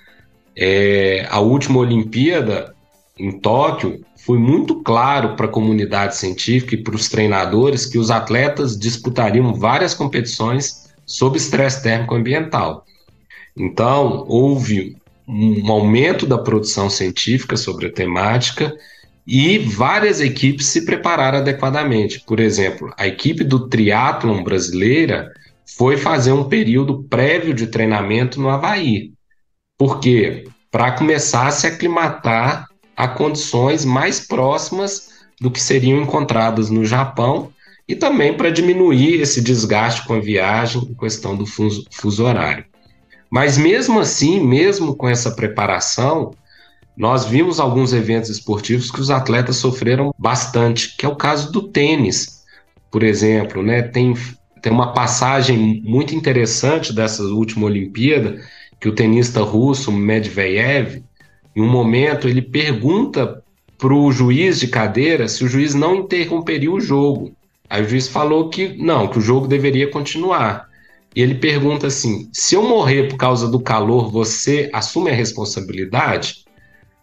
A última Olimpíada, em Tóquio, foi muito claro para a comunidade científica e para os treinadores que os atletas disputariam várias competições sob estresse térmico ambiental. Então, houve um aumento da produção científica sobre a temática e várias equipes se prepararam adequadamente. Por exemplo, a equipe do triatlon brasileira foi fazer um período prévio de treinamento no Havaí. Por quê? Para começar a se aclimatar a condições mais próximas do que seriam encontradas no Japão e também para diminuir esse desgaste com a viagem em questão do fuso horário. Mas mesmo assim, mesmo com essa preparação, nós vimos alguns eventos esportivos que os atletas sofreram bastante, que é o caso do tênis, por exemplo, né? Tem uma passagem muito interessante dessa última Olimpíada, que o tenista russo Medvedev, em um momento, ele pergunta para o juiz de cadeira se o juiz não interromperia o jogo. Aí o juiz falou que não, que o jogo deveria continuar. E ele pergunta assim, se eu morrer por causa do calor, você assume a responsabilidade?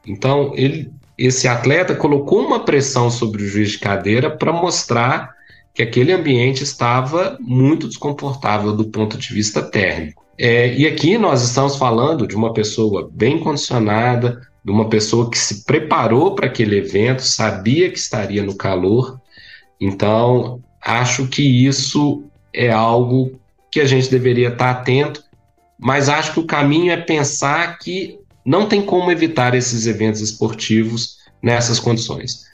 Então, esse atleta colocou uma pressão sobre o juiz de cadeira para mostrar que aquele ambiente estava muito desconfortável do ponto de vista térmico. E aqui nós estamos falando de uma pessoa bem condicionada, de uma pessoa que se preparou para aquele evento, sabia que estaria no calor. Então, acho que isso é algo que a gente deveria estar atento, mas acho que o caminho é pensar que não tem como evitar esses eventos esportivos nessas condições.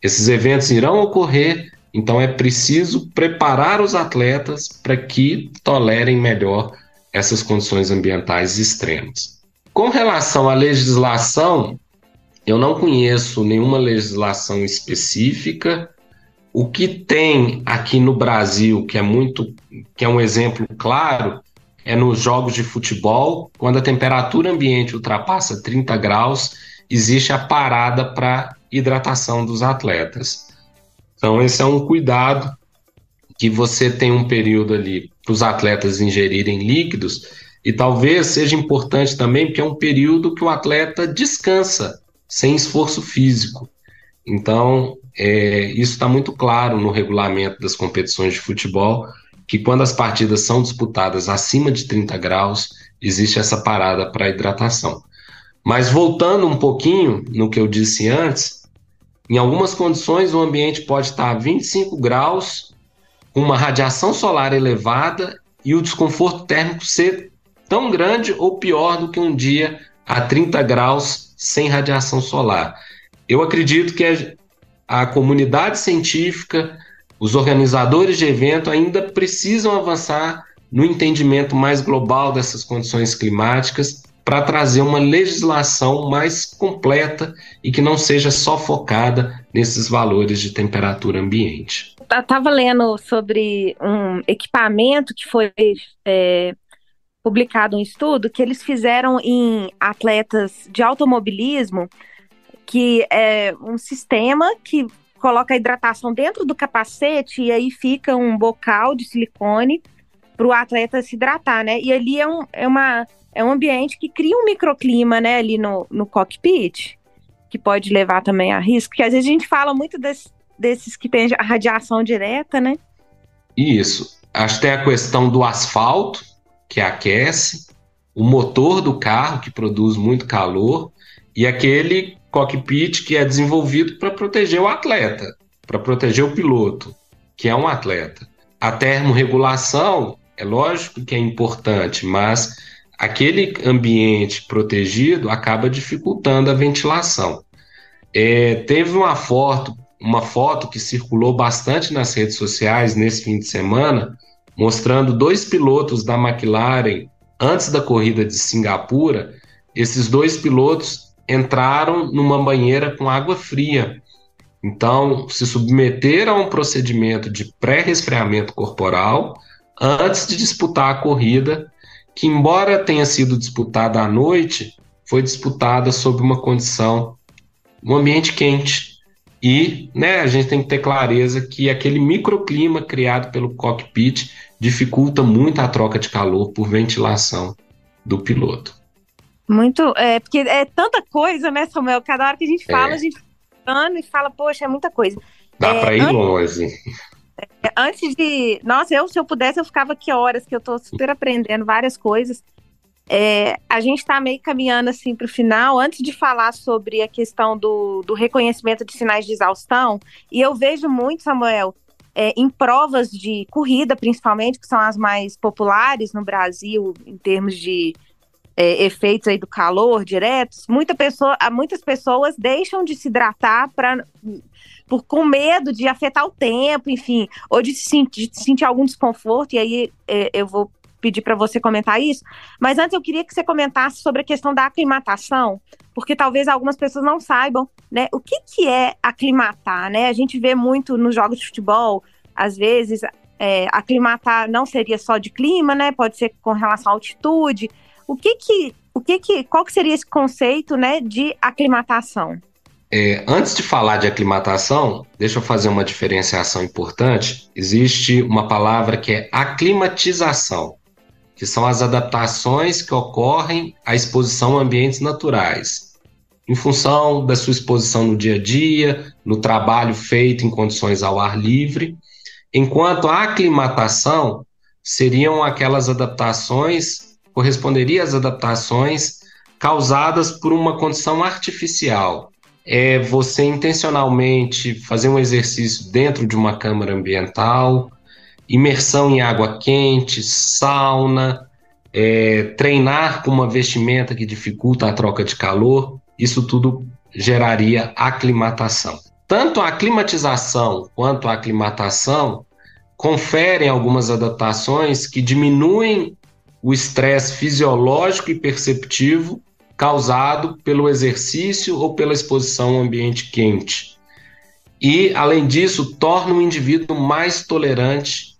Esses eventos irão ocorrer, então é preciso preparar os atletas para que tolerem melhor essas condições ambientais extremas. Com relação à legislação, eu não conheço nenhuma legislação específica. O que tem aqui no Brasil, que é um exemplo claro, é nos jogos de futebol, quando a temperatura ambiente ultrapassa 30 graus, existe a parada para hidratação dos atletas. Então, esse é um cuidado, que você tem um período ali para os atletas ingerirem líquidos, e talvez seja importante também, porque é um período que o atleta descansa, sem esforço físico. Então, isso está muito claro no regulamento das competições de futebol, que quando as partidas são disputadas acima de 30 graus, existe essa parada para hidratação. Mas voltando um pouquinho no que eu disse antes, em algumas condições o ambiente pode estar a 25 graus, com uma radiação solar elevada e o desconforto térmico ser tão grande ou pior do que um dia a 30 graus sem radiação solar. Eu acredito que a comunidade científica, os organizadores de evento ainda precisam avançar no entendimento mais global dessas condições climáticas para trazer uma legislação mais completa e que não seja só focada nesses valores de temperatura ambiente. Eu estava lendo sobre um equipamento que foi publicado um estudo que eles fizeram em atletas de automobilismo, que é um sistema que coloca a hidratação dentro do capacete e aí fica um bocal de silicone para o atleta se hidratar, né? E ali é um ambiente que cria um microclima, né, ali no cockpit, que pode levar também a risco, porque às vezes a gente fala muito desses que tem a radiação direta, né? Isso. Acho que tem a questão do asfalto, que aquece, o motor do carro, que produz muito calor, e aquele cockpit que é desenvolvido para proteger o atleta, para proteger o piloto, que é um atleta. A termorregulação, é lógico que é importante, mas aquele ambiente protegido acaba dificultando a ventilação. Teve uma foto que circulou bastante nas redes sociais nesse fim de semana, mostrando 2 pilotos da McLaren antes da corrida de Singapura. Esses 2 pilotos entraram numa banheira com água fria. Então, se submeteram a um procedimento de pré-resfriamento corporal antes de disputar a corrida, que, embora tenha sido disputada à noite, foi disputada sob uma condição, um ambiente quente. E, né, a gente tem que ter clareza que aquele microclima criado pelo cockpit dificulta muito a troca de calor por ventilação do piloto. Muito, porque é tanta coisa, né, Samuel? Cada hora que a gente fala, a gente fala e fala, poxa, é muita coisa. Dá para ir longe. Antes de... Nossa, se eu pudesse, eu ficava aqui horas, que eu tô super aprendendo várias coisas. A gente está meio caminhando assim para o final, antes de falar sobre a questão do reconhecimento de sinais de exaustão, e eu vejo muito, Samuel, em provas de corrida, principalmente, que são as mais populares no Brasil, em termos de efeitos aí do calor diretos, muitas pessoas deixam de se hidratar com medo de afetar o tempo, enfim, ou de sentir algum desconforto, e aí eu vou pedir para você comentar isso, mas antes eu queria que você comentasse sobre a questão da aclimatação, porque talvez algumas pessoas não saibam, né, o que é aclimatar, né? A gente vê muito nos jogos de futebol, às vezes, aclimatar não seria só de clima, né? Pode ser com relação à altitude. Qual que seria esse conceito, né, de aclimatação? Antes de falar de aclimatação, deixa eu fazer uma diferenciação importante. Existe uma palavra que é aclimatização, que são as adaptações que ocorrem à exposição a ambientes naturais, em função da sua exposição no dia a dia, no trabalho feito em condições ao ar livre, enquanto a aclimatação seriam aquelas adaptações, corresponderia às adaptações causadas por uma condição artificial. Você intencionalmente fazer um exercício dentro de uma câmara ambiental, imersão em água quente, sauna, treinar com uma vestimenta que dificulta a troca de calor, isso tudo geraria aclimatação. Tanto a climatização quanto a aclimatação conferem algumas adaptações que diminuem o estresse fisiológico e perceptivo causado pelo exercício ou pela exposição ao ambiente quente. E, além disso, torna o indivíduo mais tolerante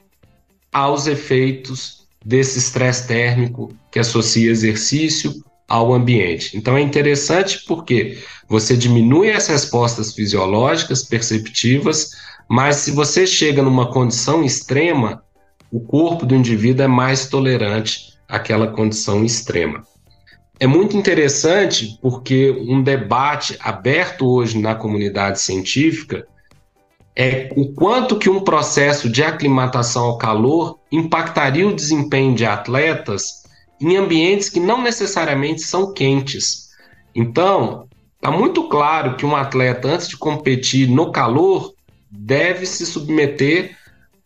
aos efeitos desse estresse térmico que associa exercício ao ambiente. Então é interessante porque você diminui as respostas fisiológicas perceptivas, mas se você chega numa condição extrema, o corpo do indivíduo é mais tolerante àquela condição extrema. é muito interessante porque um debate aberto hoje na comunidade científica é o quanto que um processo de aclimatação ao calor impactaria o desempenho de atletas em ambientes que não necessariamente são quentes. Então, está muito claro que um atleta, antes de competir no calor, deve se submeter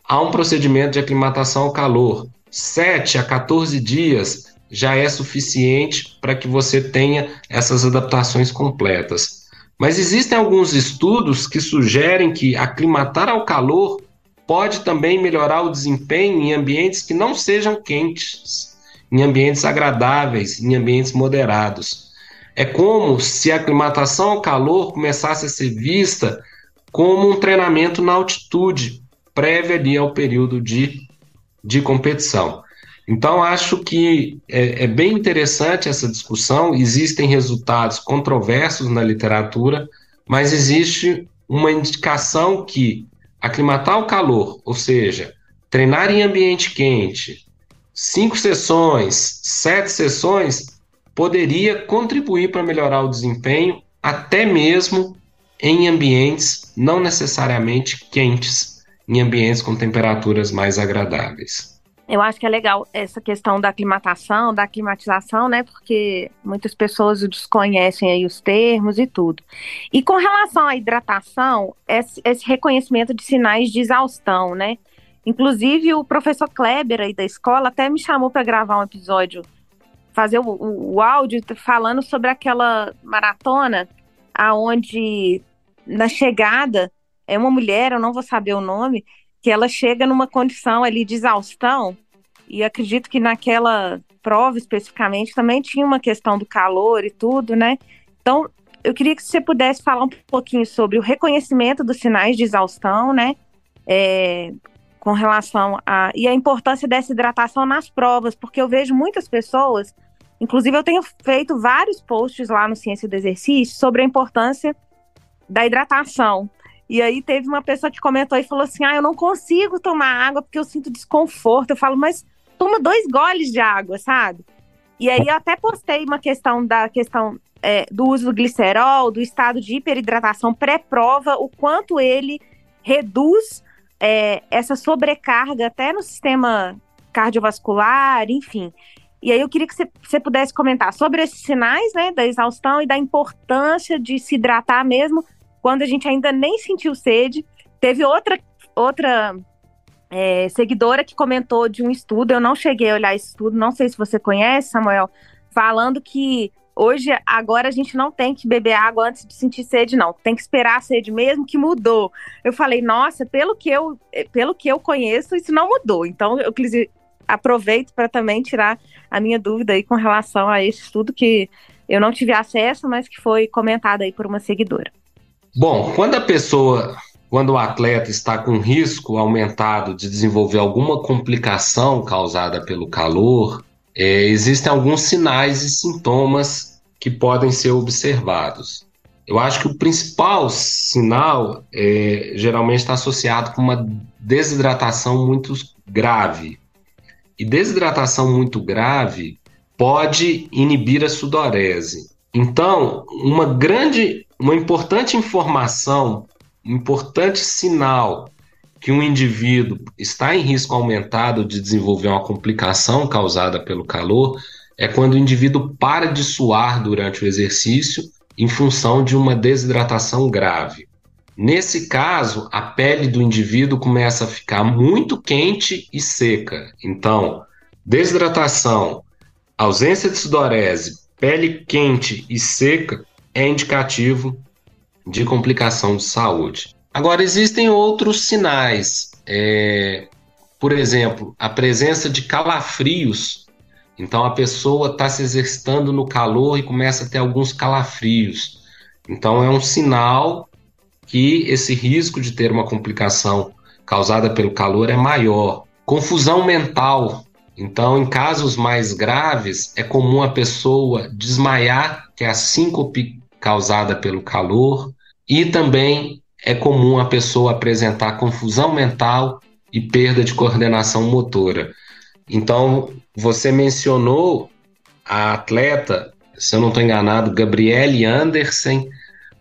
a um procedimento de aclimatação ao calor. 7 a 14 dias já é suficiente para que você tenha essas adaptações completas. Mas existem alguns estudos que sugerem que aclimatar ao calor pode também melhorar o desempenho em ambientes que não sejam quentes, em ambientes agradáveis, em ambientes moderados. É como se a aclimatação ao calor começasse a ser vista como um treinamento na altitude, prévio ali ao período de competição. Então, acho que é bem interessante essa discussão. Existem resultados controversos na literatura, mas existe uma indicação que aclimatar ao calor, ou seja, treinar em ambiente quente, 5 sessões, 7 sessões, poderia contribuir para melhorar o desempenho, até mesmo em ambientes não necessariamente quentes, em ambientes com temperaturas mais agradáveis. Eu acho que é legal essa questão da aclimatação, da climatização, né? Porque muitas pessoas desconhecem aí os termos e tudo. E com relação à hidratação, esse reconhecimento de sinais de exaustão, né? Inclusive o professor Kleber aí da escola até me chamou para gravar um episódio, fazer o áudio falando sobre aquela maratona aonde na chegada é uma mulher, eu não vou saber o nome, que ela chega numa condição ali de exaustão, e acredito que naquela prova especificamente também tinha uma questão do calor e tudo, né? Então, eu queria que você pudesse falar um pouquinho sobre o reconhecimento dos sinais de exaustão, né? Com relação e a importância dessa hidratação nas provas, porque eu vejo muitas pessoas, inclusive eu tenho feito vários posts lá no Ciência do Exercício sobre a importância da hidratação. E aí teve uma pessoa que comentou e falou assim, eu não consigo tomar água porque eu sinto desconforto. Eu falo, mas toma 2 goles de água, sabe? E aí eu até postei uma questão do uso do glicerol, do estado de hiperidratação pré-prova, o quanto ele reduz essa sobrecarga até no sistema cardiovascular, enfim. E aí eu queria que você pudesse comentar sobre esses sinais, né, da exaustão e da importância de se hidratar mesmo quando a gente ainda nem sentiu sede. Teve outra seguidora que comentou de um estudo, eu não cheguei a olhar esse estudo, não sei se você conhece, Samuel, falando que agora a gente não tem que beber água antes de sentir sede, não. Tem que esperar a sede mesmo, que mudou. Eu falei, nossa, pelo que eu conheço, isso não mudou. Então, eu aproveito para também tirar a minha dúvida aí com relação a esse estudo que eu não tive acesso, mas que foi comentado aí por uma seguidora. Bom, quando o atleta está com risco aumentado de desenvolver alguma complicação causada pelo calor, existem alguns sinais e sintomas que podem ser observados. Eu acho que o principal sinal geralmente está associado com uma desidratação muito grave. E desidratação muito grave pode inibir a sudorese. Então, uma importante informação, um importante sinal que um indivíduo está em risco aumentado de desenvolver uma complicação causada pelo calor é quando o indivíduo para de suar durante o exercício em função de uma desidratação grave. Nesse caso, a pele do indivíduo começa a ficar muito quente e seca. Então, desidratação, ausência de sudorese, pele quente e seca é indicativo de complicação de saúde. Agora, existem outros sinais. Por exemplo, a presença de calafrios. Então, a pessoa está se exercitando no calor e começa a ter alguns calafrios. Então, é um sinal que esse risco de ter uma complicação causada pelo calor é maior. Confusão mental. Então, em casos mais graves, é comum a pessoa desmaiar, que é a síncope causada pelo calor, e também é comum a pessoa apresentar confusão mental e perda de coordenação motora. Então, você mencionou a atleta se eu não estou enganado, Gabriele Andersen,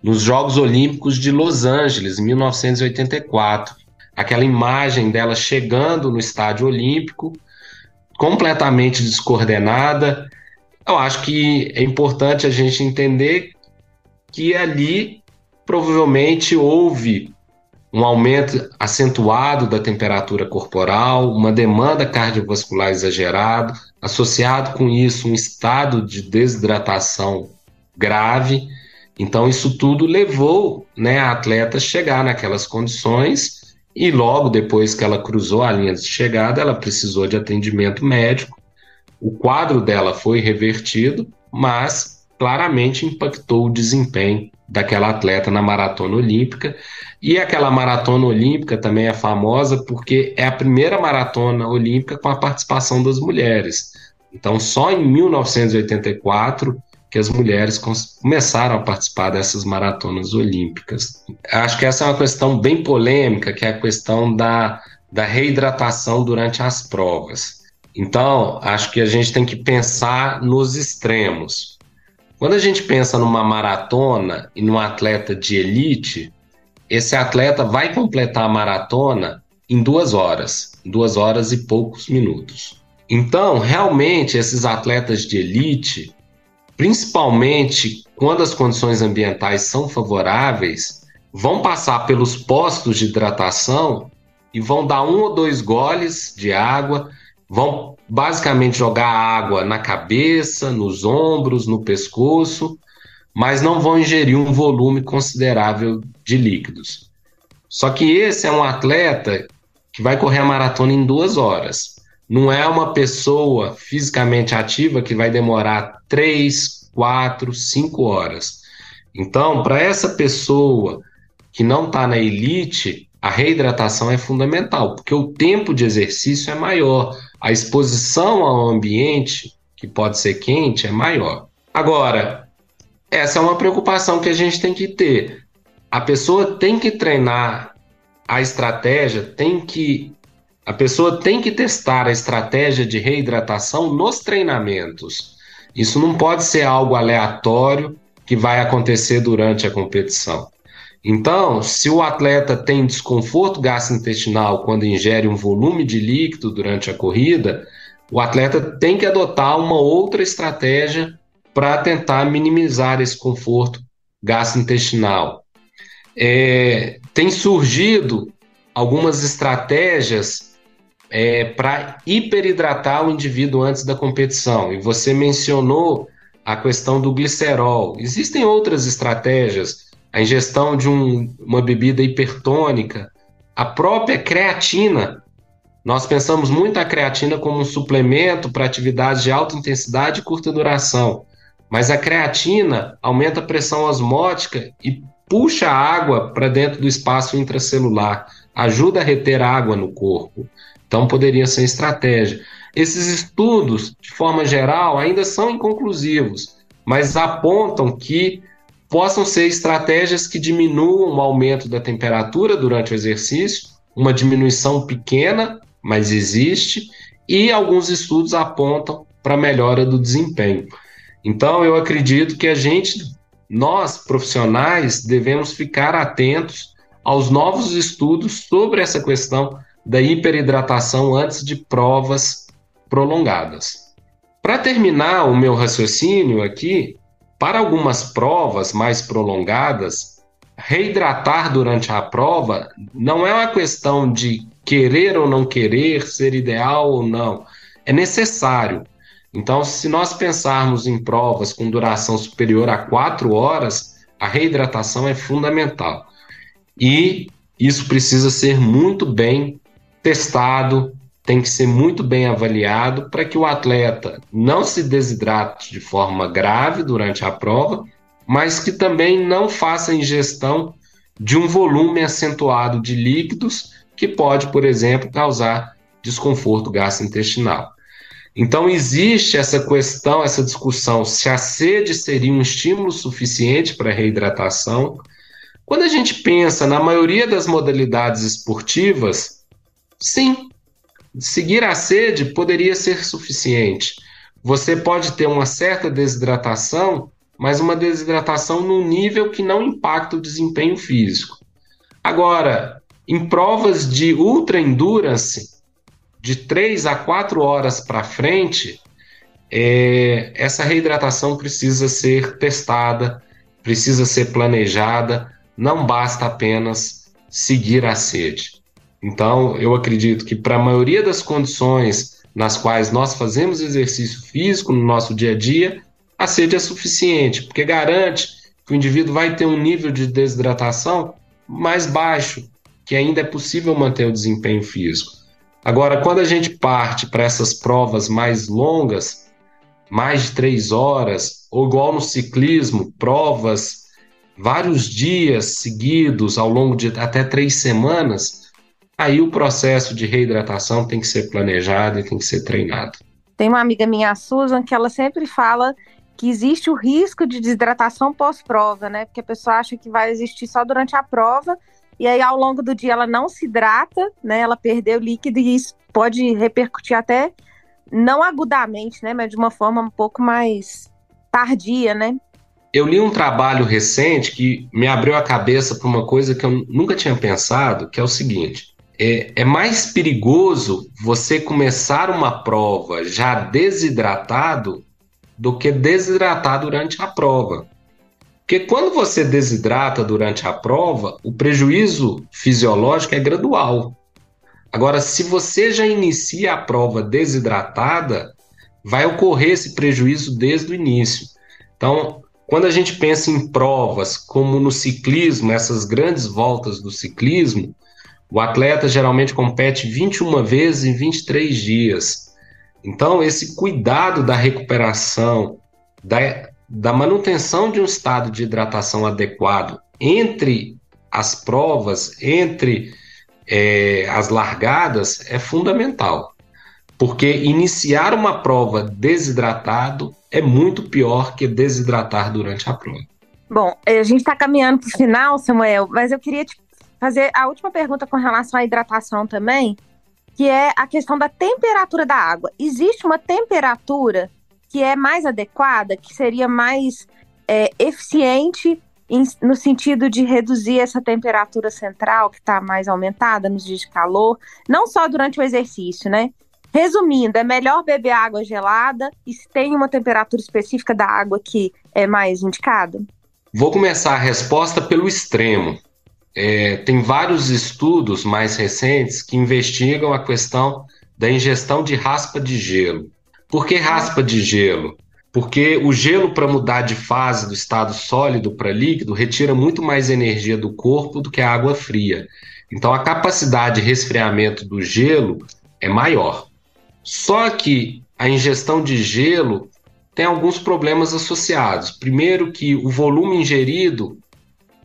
nos Jogos Olímpicos de Los Angeles, em 1984. Aquela imagem dela chegando no estádio olímpico, completamente descoordenada. Eu acho que é importante a gente entender que ali provavelmente houve um aumento acentuado da temperatura corporal, uma demanda cardiovascular exagerada, associado com isso um estado de desidratação grave. Então isso tudo levou, né, a atleta a chegar naquelas condições e logo depois que ela cruzou a linha de chegada, ela precisou de atendimento médico. O quadro dela foi revertido, mas claramente impactou o desempenho daquela atleta na maratona olímpica. E aquela maratona olímpica também é famosa porque é a primeira maratona olímpica com a participação das mulheres. Então, só em 1984 que as mulheres começaram a participar dessas maratonas olímpicas. Acho que essa é uma questão bem polêmica, que é a questão da reidratação durante as provas. Então, acho que a gente tem que pensar nos extremos. Quando a gente pensa numa maratona e num atleta de elite, esse atleta vai completar a maratona em 2 horas e poucos minutos. Então, realmente, esses atletas de elite, principalmente quando as condições ambientais são favoráveis, vão passar pelos postos de hidratação e vão dar 1 ou 2 goles de água, vão basicamente jogar água na cabeça, nos ombros, no pescoço, mas não vão ingerir um volume considerável de líquidos. Só que esse é um atleta que vai correr a maratona em 2 horas. Não é uma pessoa fisicamente ativa que vai demorar 3, 4, 5 horas. Então, para essa pessoa que não está na elite, a reidratação é fundamental, porque o tempo de exercício é maior, a exposição ao ambiente, que pode ser quente, é maior. Agora, essa é uma preocupação que a gente tem que ter. A pessoa tem que treinar a estratégia, a pessoa tem que testar a estratégia de reidratação nos treinamentos. Isso não pode ser algo aleatório que vai acontecer durante a competição. Então, se o atleta tem desconforto gastrointestinal quando ingere um volume de líquido durante a corrida, o atleta tem que adotar uma outra estratégia para tentar minimizar esse conforto gastrointestinal. Tem surgido algumas estratégias para hiperidratar o indivíduo antes da competição, e você mencionou a questão do glicerol. Existem outras estratégias, a ingestão de uma bebida hipertônica, a própria creatina. Nós pensamos muito a creatina como um suplemento para atividades de alta intensidade e curta duração, mas a creatina aumenta a pressão osmótica e puxa a água para dentro do espaço intracelular, ajuda a reter água no corpo. Então poderia ser estratégia. Esses estudos, de forma geral, ainda são inconclusivos, mas apontam que possam ser estratégias que diminuam o aumento da temperatura durante o exercício, uma diminuição pequena, mas existe, e alguns estudos apontam para a melhora do desempenho. Então, eu acredito que nós, profissionais, devemos ficar atentos aos novos estudos sobre essa questão da hiperidratação antes de provas prolongadas. Para terminar o meu raciocínio aqui, para algumas provas mais prolongadas, reidratar durante a prova não é uma questão de querer ou não querer, ser ideal ou não, é necessário. Então, se nós pensarmos em provas com duração superior a 4 horas, a reidratação é fundamental. E isso precisa ser muito bem testado, tem que ser muito bem avaliado para que o atleta não se desidrate de forma grave durante a prova, mas que também não faça ingestão de um volume acentuado de líquidos que pode, por exemplo, causar desconforto gastrointestinal. Então existe essa questão, essa discussão, se a sede seria um estímulo suficiente para a reidratação. Quando a gente pensa na maioria das modalidades esportivas, sim, seguir a sede poderia ser suficiente. você pode ter uma certa desidratação, mas uma desidratação num nível que não impacta o desempenho físico. Agora, em provas de ultra endurance, de 3 a 4 horas para frente, essa reidratação precisa ser testada, precisa ser planejada, não basta apenas seguir a sede. Então, eu acredito que para a maioria das condições nas quais nós fazemos exercício físico no nosso dia a dia, a sede é suficiente, porque garante que o indivíduo vai ter um nível de desidratação mais baixo, que ainda é possível manter o desempenho físico. Agora, quando a gente parte para essas provas mais longas, mais de 3 horas, ou igual no ciclismo, provas vários dias seguidos, ao longo de até 3 semanas, aí o processo de reidratação tem que ser planejado e tem que ser treinado. Tem uma amiga minha, a Susan, que ela sempre fala que existe o risco de desidratação pós-prova, né? Porque a pessoa acha que vai existir só durante a prova, e aí ao longo do dia ela não se hidrata, né? Ela perdeu líquido e isso pode repercutir até, não agudamente, né? Mas de uma forma um pouco mais tardia, né? Eu li um trabalho recente que me abriu a cabeça para uma coisa que eu nunca tinha pensado, que é o seguinte: é mais perigoso você começar uma prova já desidratado do que desidratar durante a prova. Porque quando você desidrata durante a prova, o prejuízo fisiológico é gradual. Agora, se você já inicia a prova desidratada, vai ocorrer esse prejuízo desde o início. Então, quando a gente pensa em provas como no ciclismo, essas grandes voltas do ciclismo, o atleta geralmente compete 21 vezes em 23 dias. Então, esse cuidado da recuperação, da manutenção de um estado de hidratação adequado entre as provas, entre as largadas, é fundamental. Porque iniciar uma prova desidratado é muito pior que desidratar durante a prova. Bom, a gente está caminhando para o final, Samuel, mas eu queria te fazer a última pergunta com relação à hidratação também, que é a questão da temperatura da água. Existe uma temperatura que é mais adequada, que seria mais eficiente no sentido de reduzir essa temperatura central, que está mais aumentada nos dias de calor, não só durante o exercício, né? Resumindo, é melhor beber água gelada e se tem uma temperatura específica da água que é mais indicada? Vou começar a resposta pelo extremo. Tem vários estudos mais recentes que investigam a questão da ingestão de raspa de gelo. Por que raspa de gelo? Porque o gelo, para mudar de fase do estado sólido para líquido, retira muito mais energia do corpo do que a água fria. Então, a capacidade de resfriamento do gelo é maior. Só que a ingestão de gelo tem alguns problemas associados. Primeiro, que o volume ingerido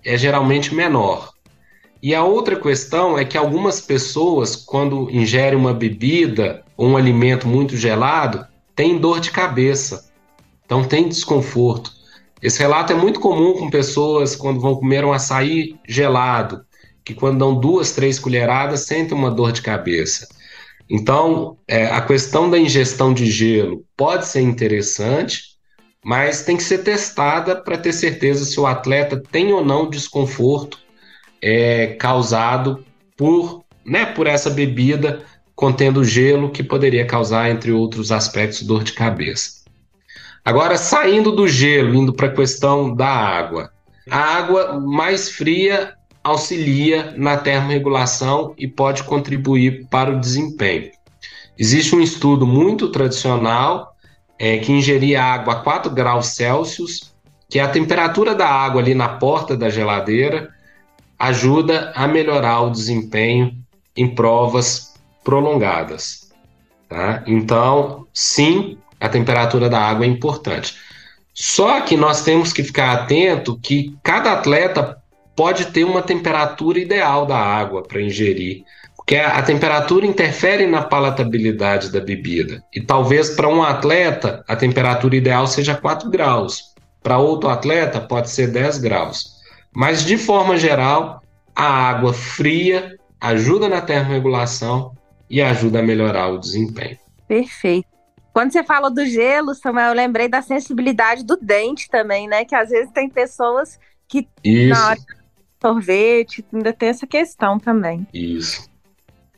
é geralmente menor. E a outra questão é que algumas pessoas, quando ingerem uma bebida ou um alimento muito gelado, têm dor de cabeça. Então tem desconforto. Esse relato é muito comum com pessoas quando vão comer um açaí gelado, que quando dão 2, 3 colheradas, sentem uma dor de cabeça. Então, a questão da ingestão de gelo pode ser interessante, mas tem que ser testada para ter certeza se o atleta tem ou não desconforto causado por essa bebida contendo gelo, que poderia causar, entre outros aspectos, dor de cabeça. Agora, saindo do gelo, indo para a questão da água. A água mais fria auxilia na termorregulação e pode contribuir para o desempenho. Existe um estudo muito tradicional que ingeria água a 4 graus Celsius, que é a temperatura da água ali na porta da geladeira, ajuda a melhorar o desempenho em provas prolongadas. Tá? Então, sim, a temperatura da água é importante. Só que nós temos que ficar atento que cada atleta pode ter uma temperatura ideal da água para ingerir, porque a temperatura interfere na palatabilidade da bebida. E talvez para um atleta a temperatura ideal seja 4 graus, para outro atleta pode ser 10 graus. Mas, de forma geral, a água fria ajuda na termorregulação e ajuda a melhorar o desempenho. Perfeito. Quando você falou do gelo, Samuel, eu lembrei da sensibilidade do dente também, né? Que às vezes tem pessoas que na hora Isso, de sorvete ainda tem essa questão também. isso.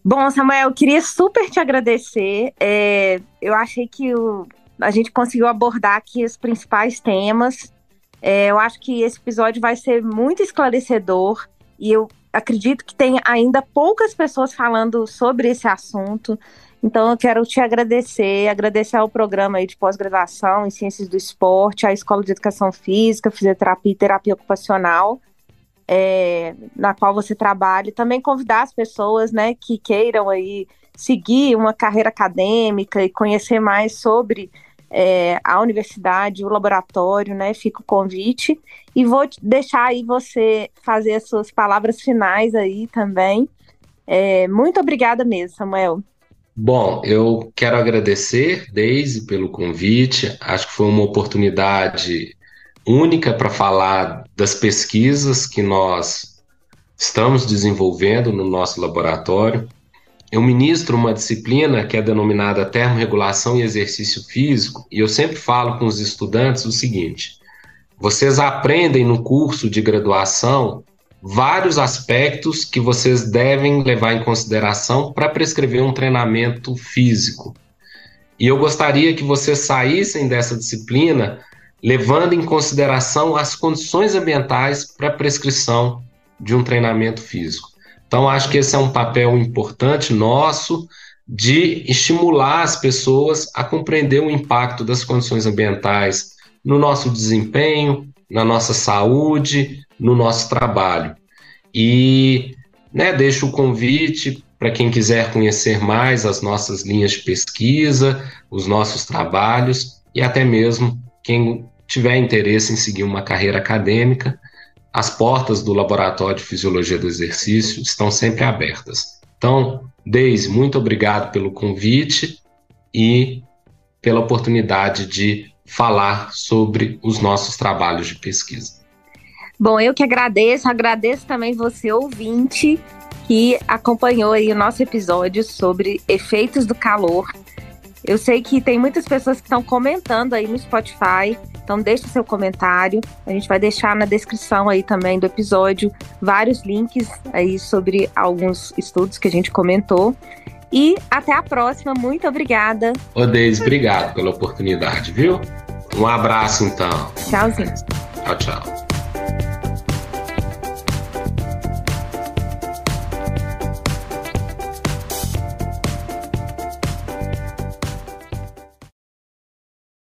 Bom, Samuel, eu queria super te agradecer. Eu achei que a gente conseguiu abordar aqui os principais temas. Eu acho que esse episódio vai ser muito esclarecedor e eu acredito que tem ainda poucas pessoas falando sobre esse assunto. Então, eu quero te agradecer ao programa aí de pós-graduação em Ciências do Esporte, à Escola de Educação Física, Fisioterapia e Terapia Ocupacional, na qual você trabalha, e também convidar as pessoas, né, que queiram aí seguir uma carreira acadêmica e conhecer mais sobre a universidade, o laboratório, né, fica o convite, e vou deixar aí você fazer as suas palavras finais aí também. Muito obrigada mesmo, Samuel. Bom, eu quero agradecer, Deise, pelo convite. Acho que foi uma oportunidade única para falar das pesquisas que nós estamos desenvolvendo no nosso laboratório. Eu ministro uma disciplina que é denominada Termorregulação e Exercício Físico, e eu sempre falo com os estudantes o seguinte: vocês aprendem no curso de graduação vários aspectos que vocês devem levar em consideração para prescrever um treinamento físico. E eu gostaria que vocês saíssem dessa disciplina levando em consideração as condições ambientais para a prescrição de um treinamento físico. Então, acho que esse é um papel importante nosso de estimular as pessoas a compreender o impacto das condições ambientais no nosso desempenho, na nossa saúde, no nosso trabalho. E deixo o convite para quem quiser conhecer mais as nossas linhas de pesquisa, os nossos trabalhos, e até mesmo quem tiver interesse em seguir uma carreira acadêmica. As portas do Laboratório de Fisiologia do Exercício estão sempre abertas. Então, Deise, muito obrigado pelo convite e pela oportunidade de falar sobre os nossos trabalhos de pesquisa. Bom, eu que agradeço também você, ouvinte, que acompanhou aí o nosso episódio sobre efeitos do calor. Eu sei que tem muitas pessoas que estão comentando aí no Spotify, então deixe seu comentário. A gente vai deixar na descrição aí também do episódio vários links aí sobre alguns estudos que a gente comentou. E até a próxima, muito obrigada. Ô Deise, obrigado pela oportunidade, viu? Um abraço então. Tchauzinho. Tchau, tchau.